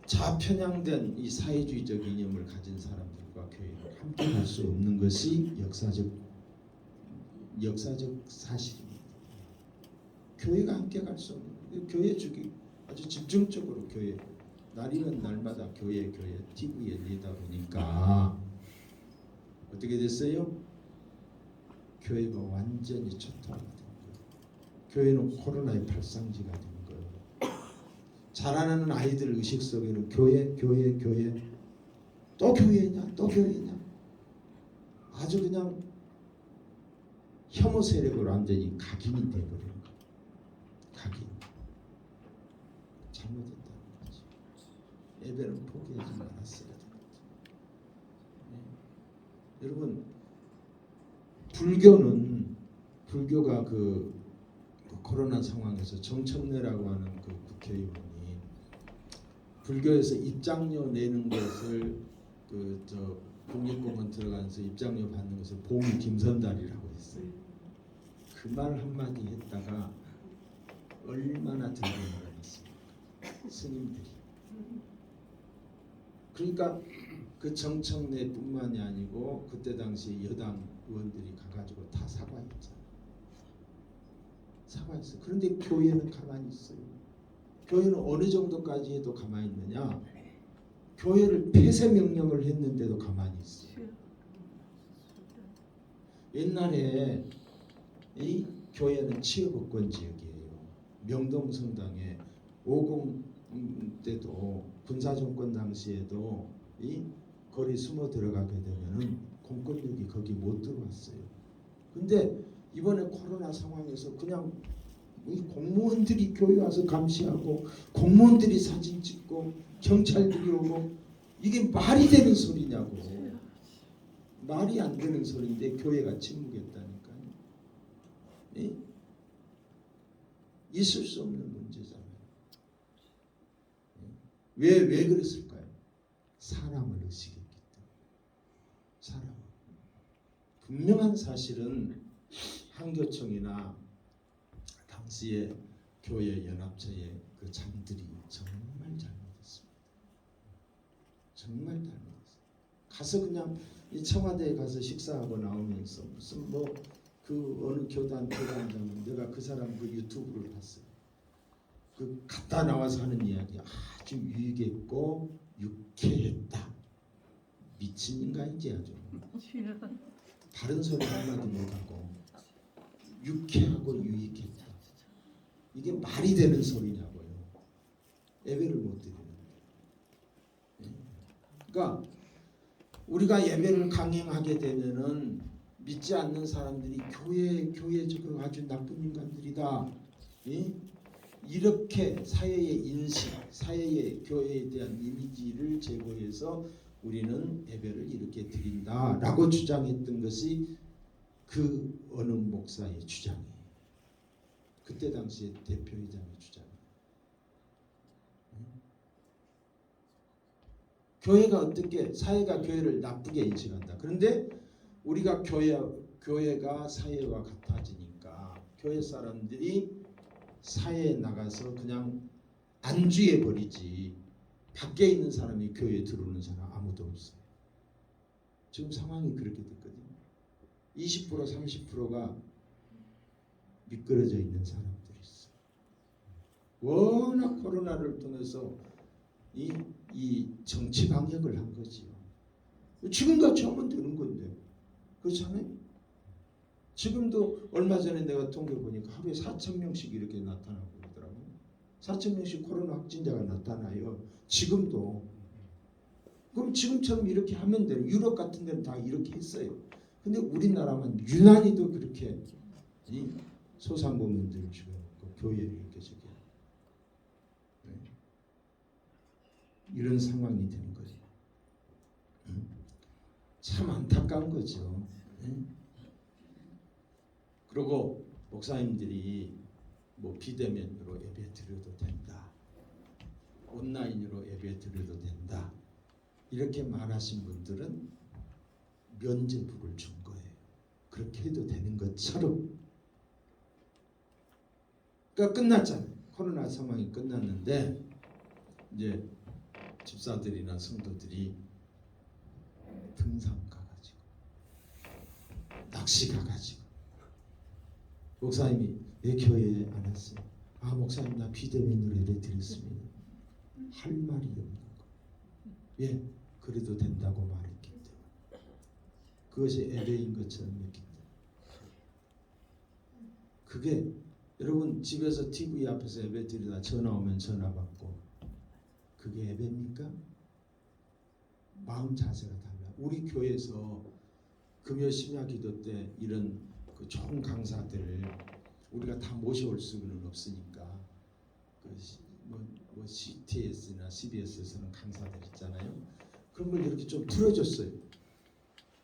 좌편향된 이 사회주의적 이념을 가진 사람들과 교회를 함께 할 수 없는 것이 역사적 사실입니다. 교회가 함께 갈 수 없는, 교회 주기 아주 집중적으로 교회, 날이면 날마다 교회 TV에 내다 보니까 어떻게 됐어요? 교회가 완전히 초토화가 된 거예요. 교회는 코로나의 발상지가 된 거예요. 자라나는 아이들 의식 속에는 교회 또 교회냐 아주 그냥 혐오 세력으로 완전히 각인이 되어버리는 거예요. 각인. 잘못했다는 거지. 예배는 포기하지 말았어야 되는 거지. 여러분, 불교가 그 코로나 상황에서 정청래라고 하는 그 국회의원이 불교에서 입장료 내는 것을 국립공원 들어가면서 입장료 받는 것을 보미 김선달이라고 했어요. 그 말 한마디 했다가 얼마나 들고 일어났습니까? 스님들이. 그러니까 그 정청래뿐만이 아니고 그때 당시 여당 의원들이 가가지고 다 사과했잖아. 사과했어. 그런데 교회는 가만히 있어요. 교회는 어느 정도까지 해도 가만히 있느냐? 교회를 폐쇄 명령을 했는데도 가만히 있어. 옛날에 이 교회는 치유법권 지역이에요. 명동성당에 50 때도 군사정권 당시에도 이 거리 숨어 들어가게 되면은 공권력이 거기 못 들어왔어요. 근데 이번에 코로나 상황에서 그냥 이 공무원들이 교회 와서 감시하고 공무원들이 사진 찍고 경찰들이 오고 이게 말이 되는 소리냐고. 말이 안 되는 소리인데 교회가 침묵했다니까요. 예? 있을 수 없는 문제잖아요. 왜 그랬을까요? 사람을 의식했기 때문에. 사람. 분명한 사실은 한교총이나 당시의 교회 연합체의 그 장들이 정말 잘못했습니다. 정말 잘못했어요. 가서 그냥 이 청와대에 가서 식사하고 나오면서 무슨 뭐 그 어느 교단장은 내가 그 사람 그 유튜브를 봤어요. 그 갔다 나와서 하는 이야기 아주 유익했고 유쾌했다. 미친 인간인지 아주 다른 소리 한마디 못하고 유쾌하고 유익했다. 이게 말이 되는 소리냐고요. 예배를 못 드리는데. 그러니까 우리가 예배를 강행하게 되면은 믿지 않는 사람들이 교회 저거 아주 나쁜 인간들이다. 이렇게 사회의 인식, 사회의 교회에 대한 이미지를 제거해서 우리는 예배를 이렇게 드린다라고 주장했던 것이 그 어느 목사의 주장이에요. 그때 당시에 대표이장의 주장이에요. 교회가 어떻게 사회가 교회를 나쁘게 인식한다. 그런데 우리가 교회가 사회와 같아지니까 교회 사람들이 사회에 나가서 그냥 안주해 버리지 밖에 있는 사람이 교회에 들어오는 사람 아무도 없어요. 지금 상황이 그렇게 됐거든요. 20% 30%가 미끄러져 있는 사람들이 있어요. 워낙 코로나를 통해서 이 정치 방역을 한 거지요. 지금같이 하면 되는 건데 그렇잖아요. 지금도 얼마 전에 내가 통계 보니까 하루에 4,000명씩 이렇게 나타나고 그러더라고요. 4,000명씩 코로나 확진자가 나타나요. 지금도. 그럼 지금처럼 이렇게 하면 돼요. 유럽 같은 데는 다 이렇게 했어요. 근데 우리나라만 유난히도 그렇게 이 소상공인들 집어넣고 교회를 이렇게 저기 이런 상황이 되는 거죠. 참 안타까운 거죠. 그리고 목사님들이 뭐 비대면으로 예배 드려도 된다, 온라인으로 예배 드려도 된다 이렇게 말하신 분들은 면죄부를 준 거예요. 그렇게 해도 되는 것처럼. 그러니까 끝났잖아요. 코로나 상황이 끝났는데 이제 집사들이나 성도들이 등산 가가지고 낚시 가가지고 목사님이 왜 교회에 안 왔어요? 아 목사님 나 비대면으로 예배 드렸습니다. 할 말이 없는 거. 예, 그래도 된다고 말했기 때문에 그것이 예배인 것처럼 했기 때문에. 그게 여러분 집에서 TV 앞에서 예배 드리다 전화 오면 전화 받고 그게 예배입니까? 마음 자세가 달라. 우리 교회에서 금요 심야 기도 때 이런 그 좋은 강사들을 우리가 다 모셔올 수는 없으니까 뭐 CTS나 CBS에서는 강사들 있잖아요. 그런 걸 이렇게 좀 틀어줬어요.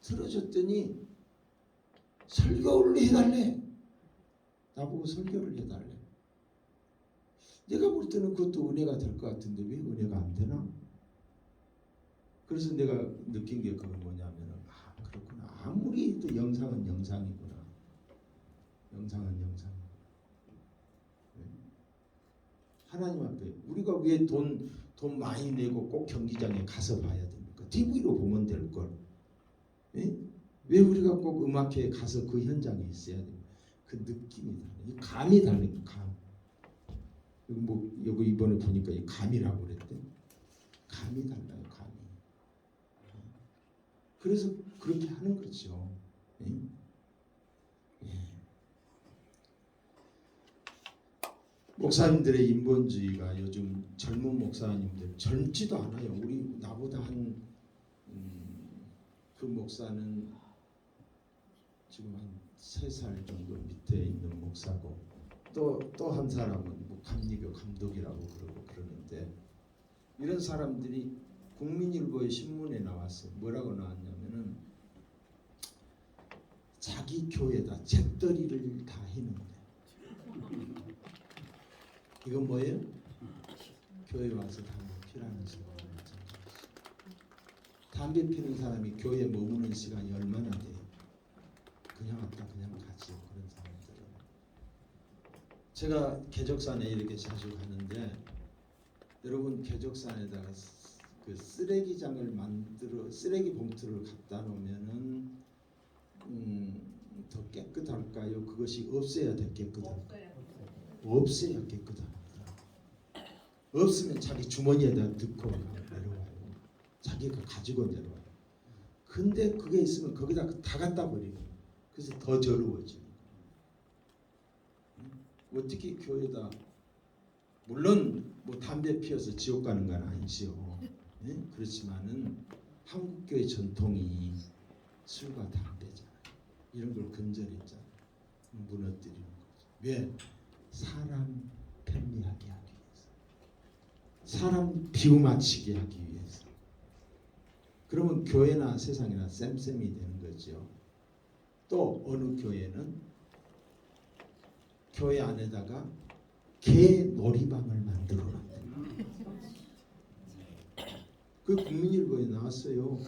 틀어줬더니 설교를 해달래. 나보고 설교를 해달래. 내가 볼 때는 그것도 은혜가 될 것 같은데 왜 은혜가 안 되나? 그래서 내가 느낀 게 그건 뭐냐면은 그렇구나. 아무리 또 영상은 영상이구나. 영상은 영상. 하나님 앞에 우리가 왜 돈 많이 내고 꼭 경기장에 가서 봐야 됩니까? TV로 보면 될 걸. 예? 왜 우리가 꼭 음악회에 가서 그 현장에 있어야 돼? 그 느낌이 달라. 이 감이 다르니까 감. 이거 뭐 여기 이번에 보니까 이 감이라고 그랬대. 감이 달라요, 감이. 그래서 그렇게 하는 거죠. 예? 예. 목사님들의 인본주의가 요즘 젊은 목사님들 젊지도 않아요. 우리 나보다 한 그 목사는 지금 한 3살 정도 밑에 있는 목사고 또 한 사람은 뭐 감리교 감독이라고 그러는데 이런 사람들이 국민일보의 신문에 나왔어요. 뭐라고 나왔냐면은 자기 교회다 잿더리를 다 해놓는데 이건 뭐예요? 교회 와서 담배 피라는 시간. 담배 피는 사람이 교회에 머무는 시간이 얼마나 돼요? 그냥 왔다 그냥 가지요. 그런 사람들은. 제가 개적산에 이렇게 자주 가는데 여러분 개적산에다가 그 쓰레기장을 만들어 쓰레기 봉투를 갖다 놓으면은 더 깨끗할까요? 그것이 없애야 돼 깨끗할까요? 없애야 깨끗합니다. 없으면 자기 주머니에다 넣고 내려와요. 자기가 가지고 내려와요. 근데 그게 있으면 거기다 다 갖다 버리고 그래서 더 더러워지는 거예요. 어떻게 교회다 물론 뭐 담배 피워서 지옥 가는 건 아니지요. 네? 그렇지만은 한국 교회 전통이 술과 담배잖아요. 이런 걸 근절했잖아요. 무너뜨리는 거죠. 왜? 사람 편리하게 하기 위해서. 사람 비우맞히게 하기 위해서. 그러면 교회나 세상이나 쌤쌤이 되는 거죠. 또 어느 교회는 교회 안에다가 개 놀이방을 만들어 놨대요. 그 국민일보에 나왔어요.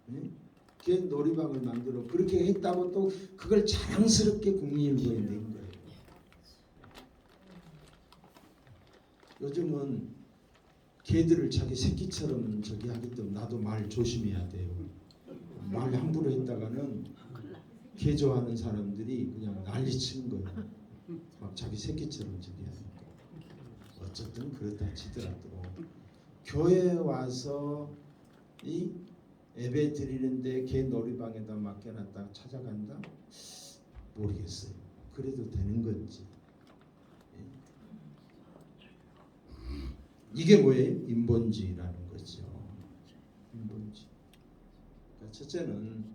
네? 개 놀이방을 만들어 그렇게 했다고 또 그걸 자랑스럽게 국민일보에 낸 거예요. 요즘은 개들을 자기 새끼처럼 저기 하기 때문에 나도 말 조심해야 돼요. 말 함부로 했다가는 개 좋아하는 사람들이 그냥 난리치는 거예요. 막 자기 새끼처럼 저기 하니까. 어쨌든 그렇다 치더라도 교회 와서 이 예배 드리는데 개 놀이방에다 맡겨놨다가 찾아간다? 모르겠어요. 그래도 되는 건지. 이게 뭐예요? 인본주의라는 거죠. 인본주의. 그러니까 첫째는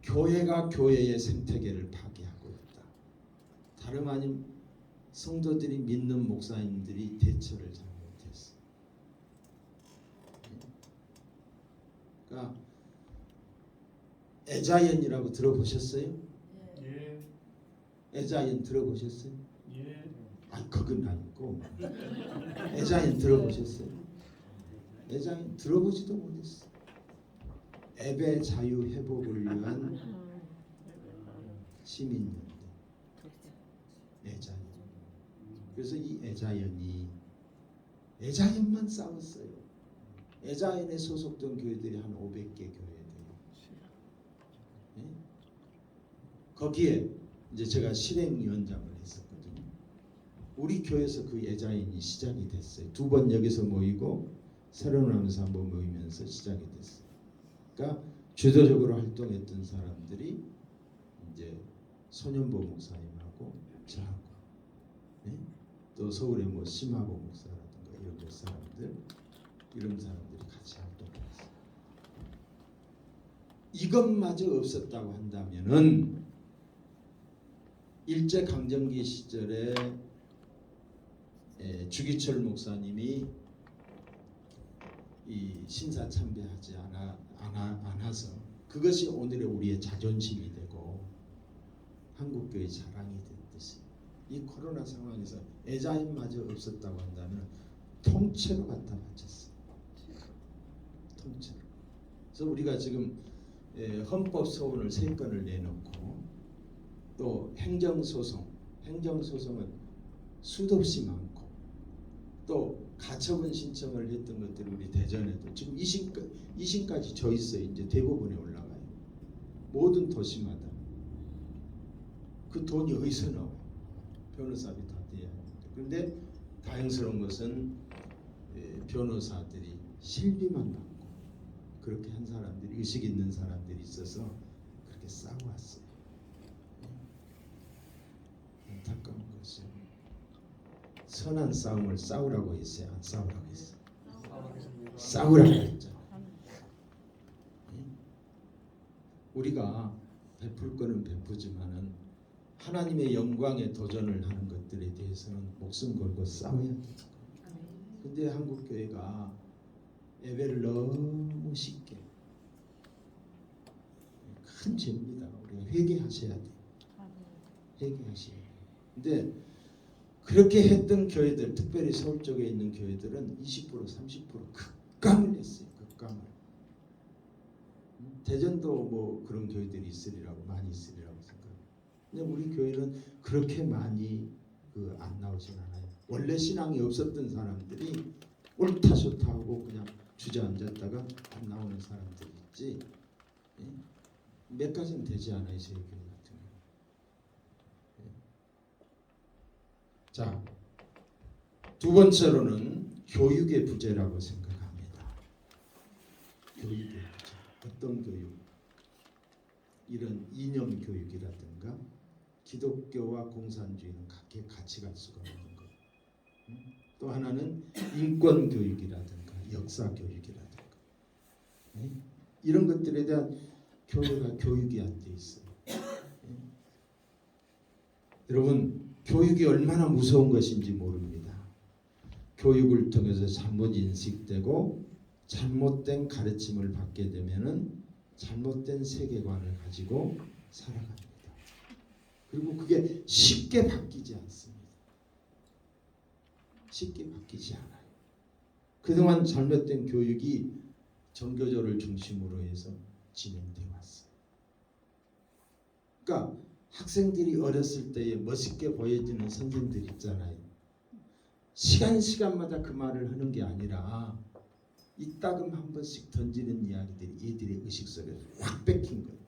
교회가 교회의 생태계를 파괴하고 있다. 다름 아닌 성도들이 믿는 목사님들이 대처를 잘못했어. 그러니까 에자연이라고 들어보셨어요? 예. 에자연 들어보셨어요? 예. 아니 그건 아니고 에자연 들어보셨어요? 에자연 들어보지도 못했어. 앱의 자유 회복을 위한 시민연대 에자연. 그래서 이 에자연만 싸웠어요. 에자연에 소속된 교회들이 한 500개 교회돼요. 네? 거기에 이제 제가 실행위원장을 했었거든요. 우리 교회에서 그 에자연이 시작이 됐어요. 2번 여기서 모이고 새로운 하면서 한번 모이면서 시작이 됐어요. 그러니까 주도적으로 활동했던 사람들이 이제 손현보 목사님하고 저하고, 네? 또 서울의 뭐 심하보 목사라든가 이런 사람들이 같이 활동했어요. 이것마저 없었다고 한다면은 일제 강점기 시절에 주기철 목사님이 이 신사 참배하지 않아서 그것이 오늘의 우리의 자존심이 되고 한국교회 자랑이 됐듯이 이 코로나 상황에서 에자인마저 없었다고 한다면 통째로 갖다 바쳤어요. 통째로. 그래서 우리가 지금 헌법 소원을 3건을 내놓고 또 행정소송은 수도 없이 많고 또 가처분 신청을 했던 것들이 우리 대전에도 지금 2심까지 져 있어요. 이제 대법원에 올라가요. 모든 도시마다. 그 돈이 어디서 나와요? 변호사비 다 떼야 합니다. 그런데 다행스러운 것은 변호사들이 실비만 받고 그렇게 한 사람들이, 의식 있는 사람들이 있어서 그렇게 싸워왔어요. 안타까운 것이 선한 싸움을 싸우라고 했어요? 안 싸우라고 했어요? 싸우라고 했죠. 우리가 베풀 거는 베푸지만은 하나님의 영광에 도전을 하는 것들에 대해서는 목숨 걸고 싸워야 돼요. 근데 한국 교회가 예배를 너무 쉽게, 큰 죄입니다. 우리가 회개하셔야 돼요. 회개하셔야 돼요. 근데 그렇게 했던 교회들, 특별히 서울 쪽에 있는 교회들은 20% 30% 극감을 했어요. 극감을. 대전도 뭐 그런 교회들이 있으리라고, 많이 있으리라고 생각해요. 근데 우리 교회는 그렇게 많이 안 나오진 않아요. 원래 신앙이 없었던 사람들이 옳다 좋다 하고 그냥 주저앉았다가 안 나오는 사람들이 있지. 몇 가지는 되지 않아요, 저희 교회 같은 경우. 자, 두 번째로는 교육의 부재라고 생각합니다. 교육의 부재. 어떤 교육? 이런 이념 교육이라든가 기독교와 공산주의는 같이 갈 수가 없는 것. 또 하나는 인권 교육이라든가 역사 교육이라든가 이런 것들에 대한 교육이 안 돼 있어요. 여러분, 교육이 얼마나 무서운 것인지 모릅니다. 교육을 통해서 잘못 인식되고 잘못된 가르침을 받게 되면은 잘못된 세계관을 가지고 살아갑니다. 그리고 그게 쉽게 바뀌지 않습니다. 쉽게 바뀌지 않아요. 그동안 잘못된 교육이 정교조를 중심으로 해서 진행되어 왔어요. 그러니까 학생들이 어렸을 때에 멋있게 보여지는 선생들 있잖아요. 시간마다 그 말을 하는 게 아니라 이따금 한 번씩 던지는 이야기들이 얘들의 의식 속에서 확 뺏긴 거예요.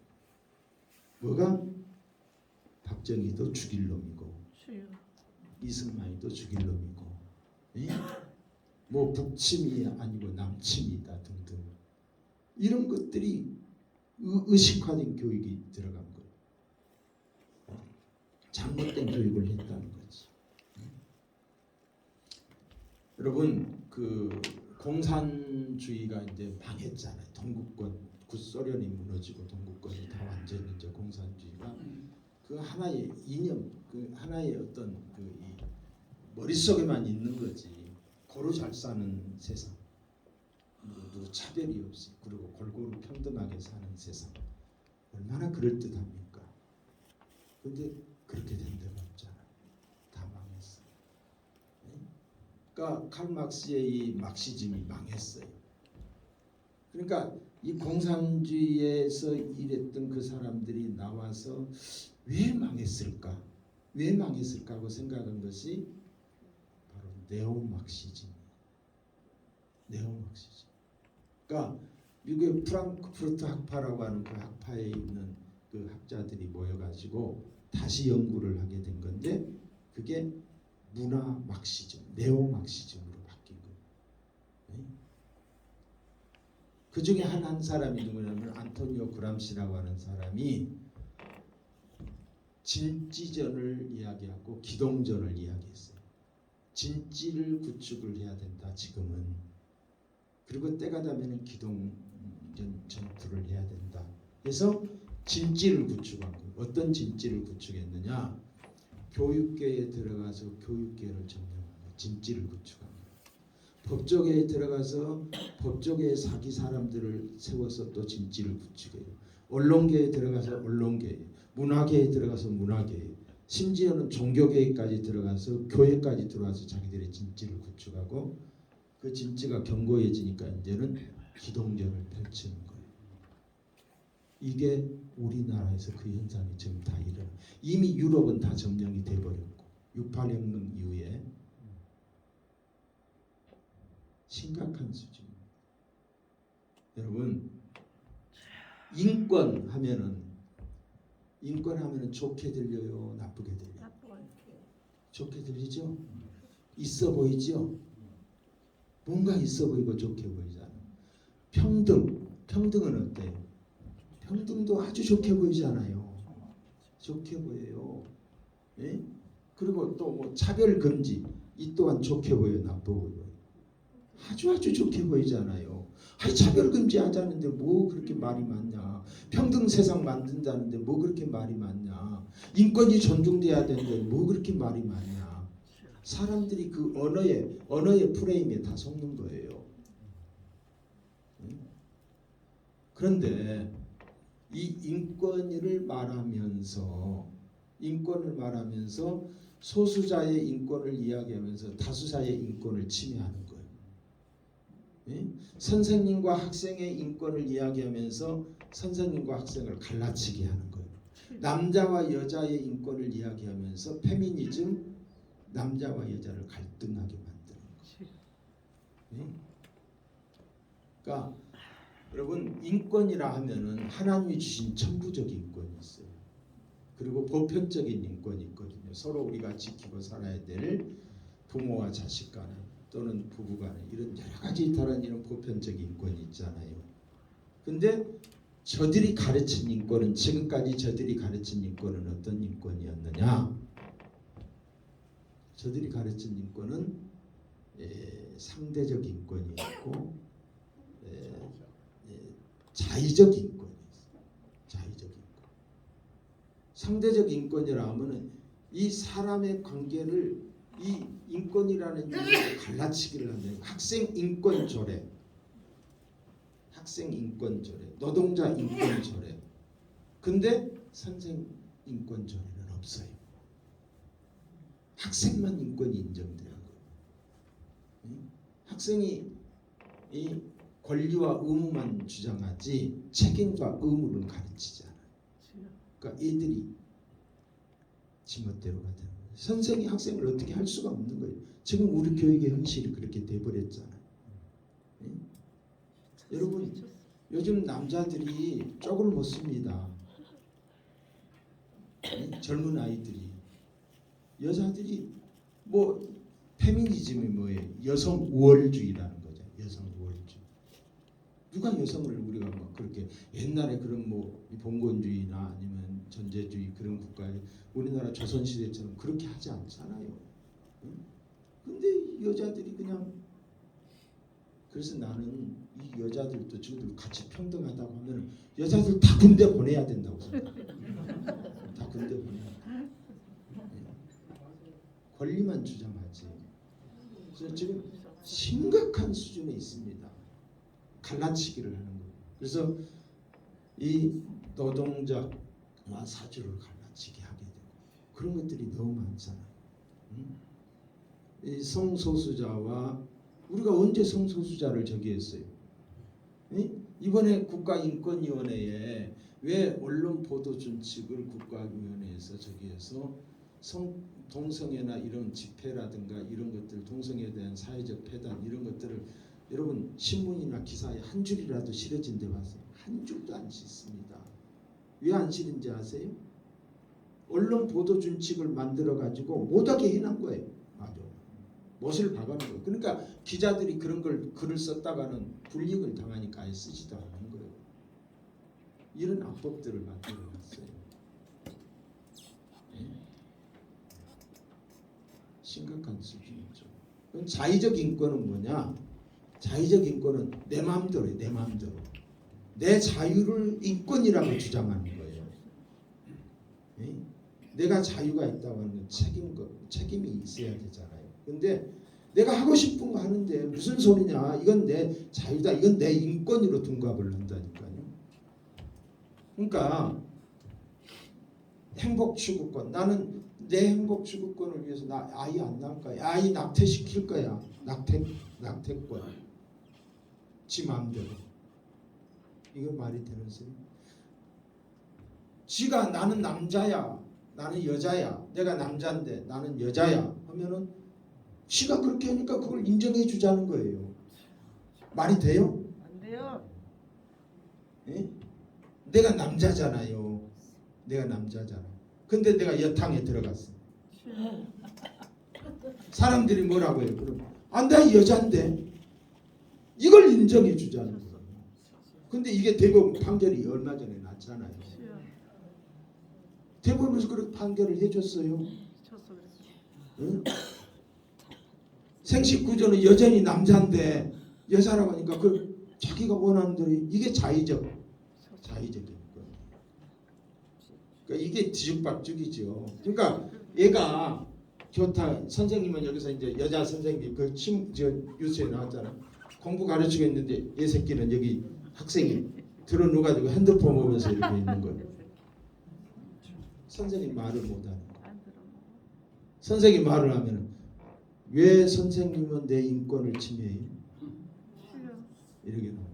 뭐가? 박정희도 죽일 놈이고 이승만이도 죽일 놈이고 뭐 북침이 아니고 남침이다 등등 이런 것들이 의식화된 교육이 들어간 거예요. 잘못된 교육을 했다는 거지. 여러분, 공산주의가 이제 망했잖아요. 동구권, 구소련이 무너지고 동구권이 다 완전히 이제 공산주의가 그 하나의 이념, 그 하나의 어떤 이 머릿속에만 있는 거지. 고루 잘 사는 세상, 모두 차별이 없이 그리고 골고루 평등하게 사는 세상, 얼마나 그럴듯합니까? 근데 그렇게 된 데가 없잖아요. 다 망했어요. 그러니까 칼 막스의 이 막시즘이 망했어요. 그러니까 이 공산주의에서 일했던 그 사람들이 나와서 왜 망했을까? 왜 망했을까 하고 생각한 것이 바로 네오막시즘이에요. 네오막시즘. 그러니까 미국의 프랑크푸르트 학파라고 하는 그 학파에 있는 그 학자들이 모여가지고 다시 연구를 하게 된 건데 그게 문화 막시즘, 네오막시즘으로 바뀐 거예요. 그 중에 한 사람이 누구냐면 안토니오 그람시라고 하는 사람이 진지전을 이야기하고 기동전을 이야기했어요. 진지를 구축을 해야 된다 지금은. 그리고 때가 되면 기동전 전투를 해야 된다. 그래서 진지를 구축한 거예요. 어떤 진지를 구축했느냐? 교육계에 들어가서 교육계를 점령한 거예요. 진지를 구축한 거예요. 법조계에 들어가서 법조계의 사기 사람들을 세워서 또 진지를 구축해요. 언론계에 들어가서 언론계, 문화계에 들어가서 문화계, 심지어는 종교계까지 들어가서 교회까지 들어와서 자기들의 진지를 구축하고 그 진지가 견고해지니까 이제는 기동전을 펼치는 거예요. 이게 우리나라에서 그 현상이 지금 다 일어나. 이미 유럽은 다 점령이 돼버렸고 6.8혁명 이후에 심각한 수준입니다. 여러분, 인권하면은 좋게 들려요, 나쁘게 들려요? 좋게 들리죠? 있어 보이죠? 뭔가 있어 보이고 좋게 보이잖아요. 평등은 어때요? 평등도 아주 좋게 보이잖아요. 좋게 보여요. 예? 그리고 또 뭐 차별 금지, 이 또한 좋게 보여요, 나쁘게 보여요? 아주 좋게 보이잖아요. 아니, 차별 금지하자는데 뭐 그렇게 말이 많냐? 평등 세상 만든다는데 뭐 그렇게 말이 많냐? 인권이 존중돼야 되는데 뭐 그렇게 말이 많냐? 사람들이 그 언어의 프레임에 다 속는 거예요. 그런데 이 인권을 말하면서 소수자의 인권을 이야기하면서 다수자의 인권을 침해하는 거예요. 선생님과 학생의 인권을 이야기하면서 선생님과 학생을 갈라치게 하는 거예요. 남자와 여자의 인권을 이야기하면서 페미니즘, 남자와 여자를 갈등하게 만드는 거예요. 그러니까 여러분, 인권이라 하면은 하나님이 주신 천부적 인권이 있어요. 그리고 보편적인 인권이 있거든요. 서로 우리가 지키고 살아야 될 부모와 자식 간에 또는 부부 간에 이런 여러 가지 다른 이런 보편적인 인권이 있잖아요. 근데 저들이 가르친 인권은, 지금까지 저들이 가르친 인권은 어떤 인권이었느냐? 저들이 가르친 인권은 상대적 인권이 있고 자의적 인권이 있어요. 자의적 인권. 상대적 인권이라 하면은 이 사람의 관계를 이 인권이라는 이유로 갈라치기를 한다. 학생 인권 조례, 노동자 인권 조례. 근데 선생 인권 조례는 없어요. 학생만 인권이 인정되는 거예요. 학생이 이 권리와 의무만 주장하지 책임과 의무는 가르치지 않아요. 그러니까 애들이 지멋대로가 되는 거예요. 선생이 학생을 어떻게 할 수가 없는 거예요. 지금 우리 교육의 현실이 그렇게 돼버렸잖아요. 여러분, 요즘 남자들이 쪽을 못 씁니다. 젊은 아이들이. 여자들이 뭐 페미니즘이 뭐예요? 여성 우월주의라는 거죠. 여성 우월주의. 누가 여성을 우리가 막 그렇게 옛날에 그런 뭐 봉건주의나 아니면 전제주의 그런 국가에 우리나라 조선시대처럼 그렇게 하지 않잖아요. 근데 여자들이 그냥, 그래서 나는 이 여자들도 저들 같이 평등하다고 하면 여자들 다 군대 보내야 된다고 생각해요. 다 군대 보내야 돼. 권리만 주장하지. 그래서 지금 심각한 수준에 있습니다. 갈라치기를 하는 거예요. 그래서 이 노동자와 사주를 갈라치게 하게 되고 그런 것들이 너무 많잖아요. 이 성소수자와 우리가 언제 성소수자를 저기 했어요? 이번에 국가인권위원회에 왜 언론 보도 준칙을 국가위원회에서 저기해서 동성애나 이런 집회라든가 이런 것들, 동성애에 대한 사회적 폐단 이런 것들을 여러분 신문이나 기사에 한 줄이라도 실어진 데 봤어요? 한 줄도 안 싣습니다. 왜 안 실은지 아세요? 언론 보도 준칙을 만들어 가지고 못하게 해놓은 거예요. 아주 못을 박아놓은 거예요. 그러니까 기자들이 그런 걸 글을 썼다가는 불이익을 당하니까 아예 쓰지도 않는 거예요. 이런 악법들을 만들어놨어요. 심각한 수준이죠. 그럼 자의적 인권은 뭐냐? 자의적 인권은 내 마음대로예요. 내 마음대로. 내 자유를 인권이라고 주장하는 거예요. 내가 자유가 있다고 하는 건 책임이 있어야 되잖아요. 근데 내가 하고 싶은 거 하는데 무슨 소리냐? 이건 내 자유다. 이건 내 인권으로 둔갑을 한다니까요. 그러니까 행복 추구권. 나는 내 행복 추구권을 위해서 나 아이 안 낳을 거야. 아이 낙태시킬 거야. 낙태권. 지 마음대로. 이거 말이 되는 소리? 지가 나는 남자야. 나는 여자야. 내가 남자인데 나는 여자야. 하면은 지가 그렇게 하니까 그걸 인정해 주자는 거예요. 말이 돼요? 안 돼요. 예? 내가 남자잖아요. 내가 남자잖아. 근데 내가 여탕에 들어갔어. 사람들이 뭐라고 해요? 그럼 나 여잔데 이걸 인정해 주자는 거예요. 근데 이게 대법원 판결이 얼마 전에 났잖아요. 대법원에서 그렇게 판결을 해줬어요. 응? 생식 구조는 여전히 남자인데 여자라고 하니까 그 자기가 원하는 대로 이게 자의적인 거예요. 그러니까 이게 뒤죽박죽이죠. 그러니까 얘가 좋다. 선생님은 여기서 이제 여자 선생님 저 뉴스에 나왔잖아. 공부 가르치고 있는데 얘 새끼는 여기 학생이 들어누가지고 핸드폰 보면서 이렇게 있는 거예요. 선생님 말을 못하는 거예요. 선생님 말을 하면은 왜 선생님은 내 인권을 침해해? 이렇게 나와요.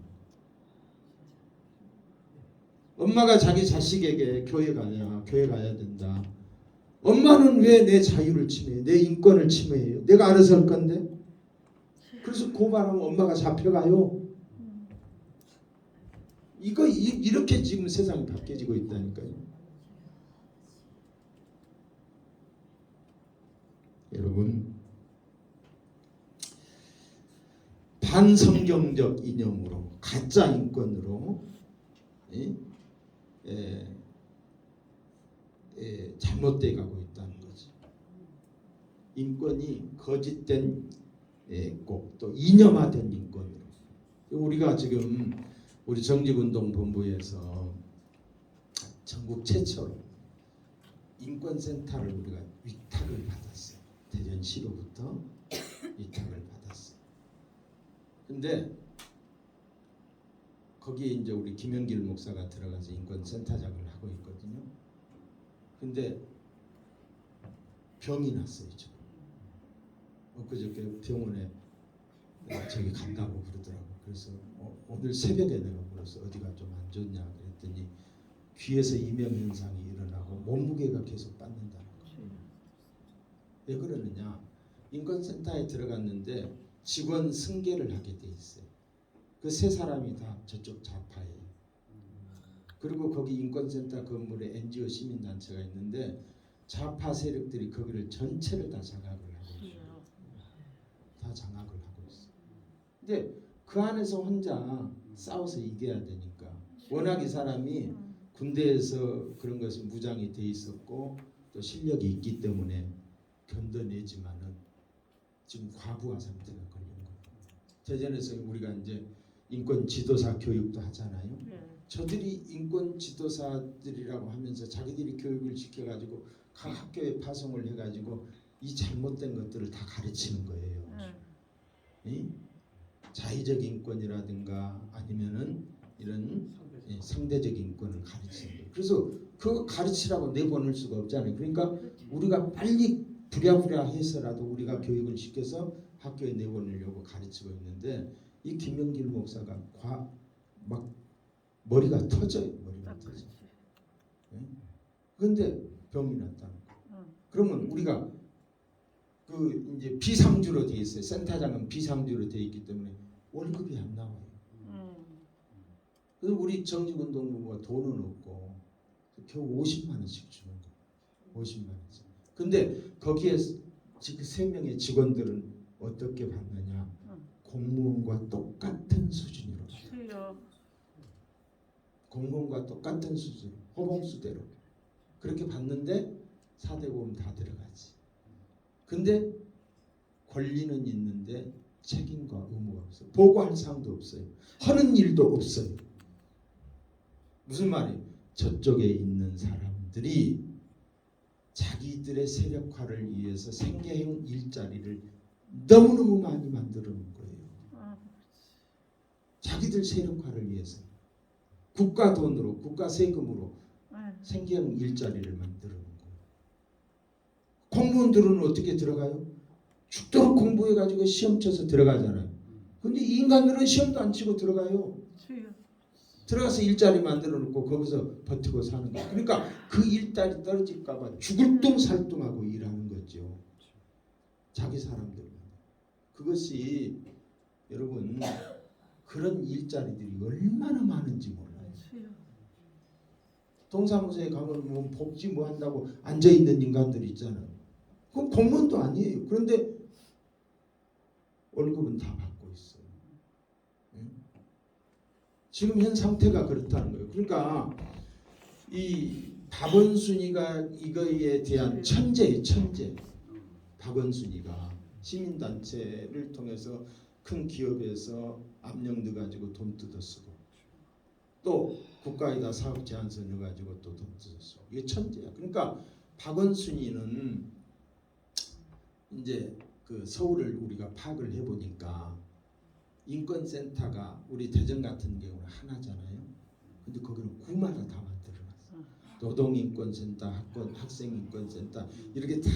엄마가 자기 자식에게 교회 가야 된다. 엄마는 왜 내 자유를 침해해? 내 인권을 침해해요? 내가 알아서 할 건데. 그래서 고발하면 엄마가 잡혀가요. 이렇게 지금 세상이 바뀌어지고 있다니까요. 여러분, 반성경적 이념으로 가짜 인권으로 잘못돼 가고 있다는 거지. 인권이 거짓된 또 이념화된 인권으로. 우리가 지금 우리 정직운동본부에서 전국 최초로 인권센터를 우리가 위탁을 받았어요. 대전시로부터 위탁을 받았어요. 근데 거기에 이제 우리 김영길 목사가 들어가서 인권센터장을 하고 있거든요. 근데 병이 났어요. 지금. 엊그저께 병원에 저기 간다고 그러더라고. 그래서 오늘 새벽에 내가 물어서 어디가 좀 안 좋냐 그랬더니 귀에서 이명 현상이 일어나고 몸무게가 계속 빠진다는 거예요. 왜 그러느냐? 인권센터에 들어갔는데 직원 승계를 하게 돼 있어요. 그 세 사람이 다 저쪽 좌파예요. 그리고 거기 인권센터 건물에 NGO 시민단체가 있는데 좌파 세력들이 거기를 전체를 다 장악을 하고 있어요. 다 장악을 하고 있어요. 근데 그 안에서 혼자 싸워서 이겨야 되니까 워낙 이 사람이 군대에서 그런 것이 무장이 돼 있었고 또 실력이 있기 때문에 견뎌내지만은 지금 과부하 상태가 걸린 거예요. 대전에서 우리가 이제 인권 지도사 교육도 하잖아요. 저들이 인권 지도사들이라고 하면서 자기들이 교육을 시켜가지고 각 학교에 파송을 해가지고 이 잘못된 것들을 다 가르치는 거예요. 자의적 인권이라든가 아니면은 이런 상대적 인권을 가르치는 거예요. 그래서 그거 가르치라고 내보낼 수가 없잖아요. 그러니까 우리가 빨리 부랴부랴 해서라도 우리가 교육을 시켜서 학교에 내보내려고 가르치고 있는데 이 김영길 목사가 막 머리가 터져요. 머리가 터져. 그런데 병이 났다는 거예요. 그러면 우리가 그 이제 비상주로 돼 있어요. 센터장은 비상주로 돼 있기 때문에 월급이 안 나와요. 그래서 우리 정직운동부가 돈은 없고 겨우 50만 원씩 주는 거예요. 50만 원씩. 근데 거기에 지금 3명의 직원들은 어떻게 받느냐? 공무원과 똑같은 수준으로. 공무원과 똑같은 수준, 호봉수대로 그렇게 받는데 4대 보험 다 들어가지. 근데 권리는 있는데 책임과 의무가 없어요. 보고할 사항도 없어요. 하는 일도 없어요. 무슨 말이에요? 저쪽에 있는 사람들이 자기들의 세력화를 위해서 생계형 일자리를 너무너무 많이 만들어 놓은 거예요. 자기들 세력화를 위해서 국가 돈으로, 국가 세금으로 생계형 일자리를 만들어 놓은 거예요. 공무원들은 어떻게 들어가요? 죽도록 공부해가지고 시험 쳐서 들어가잖아요. 근데 이 인간들은 시험도 안 치고 들어가요. 들어가서 일자리 만들어 놓고 거기서 버티고 사는 거예요. 그러니까 그 일자리 떨어질까 봐 죽을 둥 살둥하고 일하는 거죠. 자기 사람들. 그것이 여러분 그런 일자리들이 얼마나 많은지 몰라요. 주여. 동사무소에 가면 뭐 복지 뭐 한다고 앉아 있는 인간들 있잖아요. 그건 공무원도 아니에요. 그런데 월급은 다 받고 있어요. 응? 지금 현 상태가 그렇다는 거예요. 그러니까 이 박원순이가 이거에 대한 천재예요. 천재. 박원순이가 시민단체를 통해서 큰 기업에서 압력 넣어가지고 돈 뜯어쓰고 또 국가에다 사업 제안서 넣어가지고 또 돈 뜯어쓰고 이게 천재야. 그러니까 박원순이는 이제 그 서울을 우리가 파악을 해보니까 인권센터가 우리 대전 같은 경우는 하나잖아요. 근데 거기는 구마다 다 만들어놨어. 노동인권센터, 학생인권센터 이렇게 다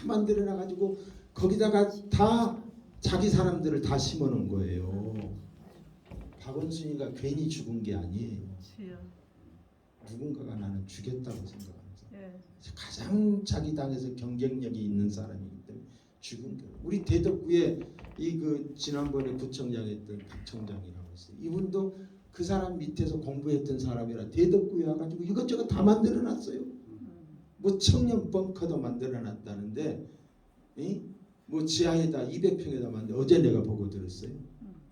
만들어놔가지고 거기다가 다 자기 사람들을 다 심어놓은 거예요. 박원순이가 괜히 죽은 게 아니에요. 주여. 누군가가 나는 죽였다고 생각합니다. 예. 가장 자기 당에서 경쟁력이 있는 사람이기 때문에 죽은 거예요. 우리 대덕구에 이 그 지난번에 구청장 했던 박청장이라고 있어요. 이분도 그 사람 밑에서 공부했던 사람이라 대덕구에 와가지고 이것저것 다 만들어놨어요. 뭐 청년 벙커도 만들어놨다는데, 뭐 지하에다 200평에다 만들. 어제 내가 보고 들었어요.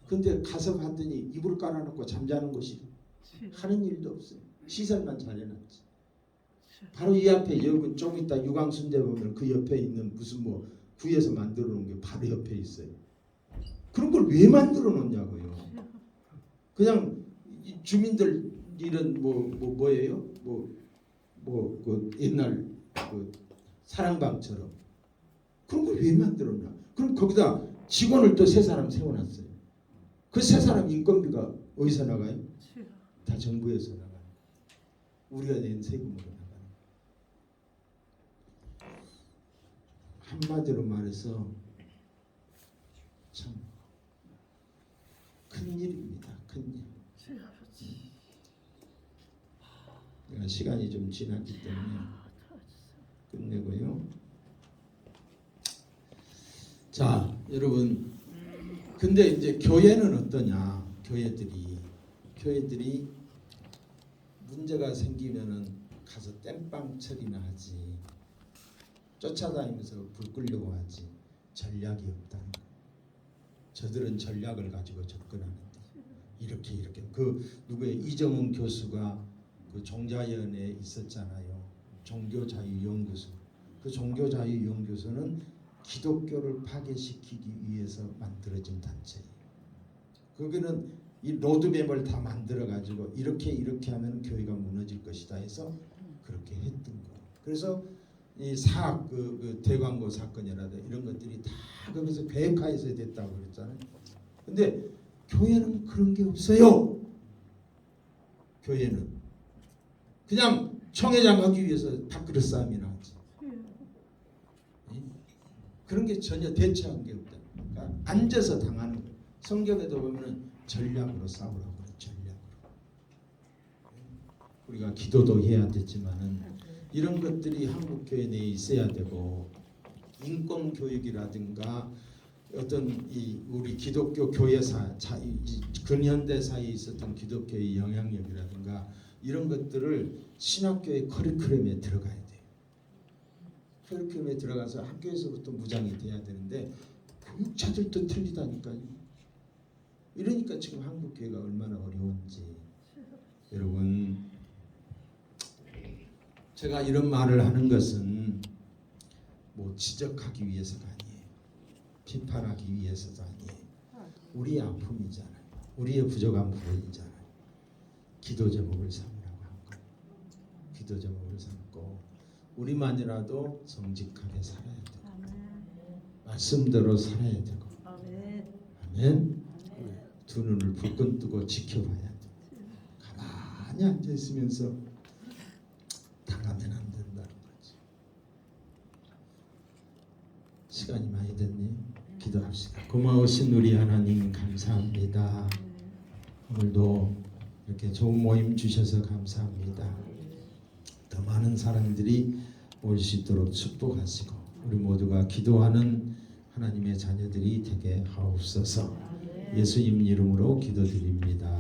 근데 가서 봤더니 이불 깔아놓고 잠자는 곳이 하는 일도 없어요. 시설만 잘 해놨지. 바로 이 앞에 여기 좀 있다 유광순대 보면 그 옆에 있는 무슨 뭐 구에서 만들어 놓은 게 바로 옆에 있어요. 그런 걸 왜 만들어 놓냐고요. 그냥 이 주민들 이런 뭐예요? 그 옛날 그 사랑방처럼 그런 걸 왜 만들었냐? 그럼 거기다 직원을 또 세 사람 세워놨어요. 그 세 사람 인건비가 어디서 나가요? 다 정부에서 나가요. 우리가 낸 세금으로 나가요. 한마디로 말해서 참 큰일입니다. 큰일. 내가 시간이 좀 지났기 때문에 끝내고요. 자, 여러분. 근데 이제 교회는 어떠냐? 교회들이 문제가 생기면은 가서 땜빵 처리나 하지. 쫓아다니면서 불 끄려고 하지. 전략이 없다는 거예요. 저들은 전략을 가지고 접근하는데 이렇게 그 누구의 이정훈 교수가 그 종자연에 있었잖아요. 종교자유연구소. 그 종교자유연구소는 기독교를 파괴시키기 위해서 만들어진 단체예요. 거기는 이 로드맵을 다 만들어 가지고 이렇게 하면 교회가 무너질 것이다 해서 그렇게 했던 거예요. 그래서 이 사학 그 대광고 사건이라든 이런 것들이 다 거기서 계획하에서 됐다고 그랬잖아요. 근데 교회는 그런 게 없어요. 교회는 그냥 총회장 하기 위해서 밥그릇 싸움이나 하지. 그런 게 전혀 대처한 게 없다. 그러니까 앉아서 당하는 거예요. 성경에도 보면은 전략으로 싸우라고 그래. 전략으로. 우리가 기도도 해야 되지만은 이런 것들이 한국 교회 내에 있어야 되고 인권 교육이라든가 어떤 이 우리 기독교 교회사 근현대사에 있었던 기독교의 영향력이라든가 이런 것들을 신학교의 커리큘럼에 들어가야 돼요. 커리큘럼에 들어가서 학교에서부터 무장이 돼야 되는데 교육자들도 틀리다니까요. 이러니까 지금 한국 교회가 얼마나 어려운지. 여러분, 제가 이런 말을 하는 것은 뭐 지적하기 위해서가 아니에요. 비판하기 위해서도 아니에요. 우리의 아픔이잖아요. 우리의 부족한 부분이잖아요. 기도 제목을 삼으라고 한 거예요. 기도 제목을 삼고 우리만이라도 정직하게 살아야 되고 말씀대로 살아야 되고 아멘. 두 눈을 불끈 뜨고 지켜봐야 돼. 가만히 앉아 있으면서 당하면 안 된다는 거지. 시간이 많이 됐네요. 기도합시다. 고마우신 우리 하나님 감사합니다. 오늘도 이렇게 좋은 모임 주셔서 감사합니다. 더 많은 사람들이 올 수 있도록 축복하시고 우리 모두가 기도하는 하나님의 자녀들이 되게 하옵소서. 예수님 이름으로 기도드립니다.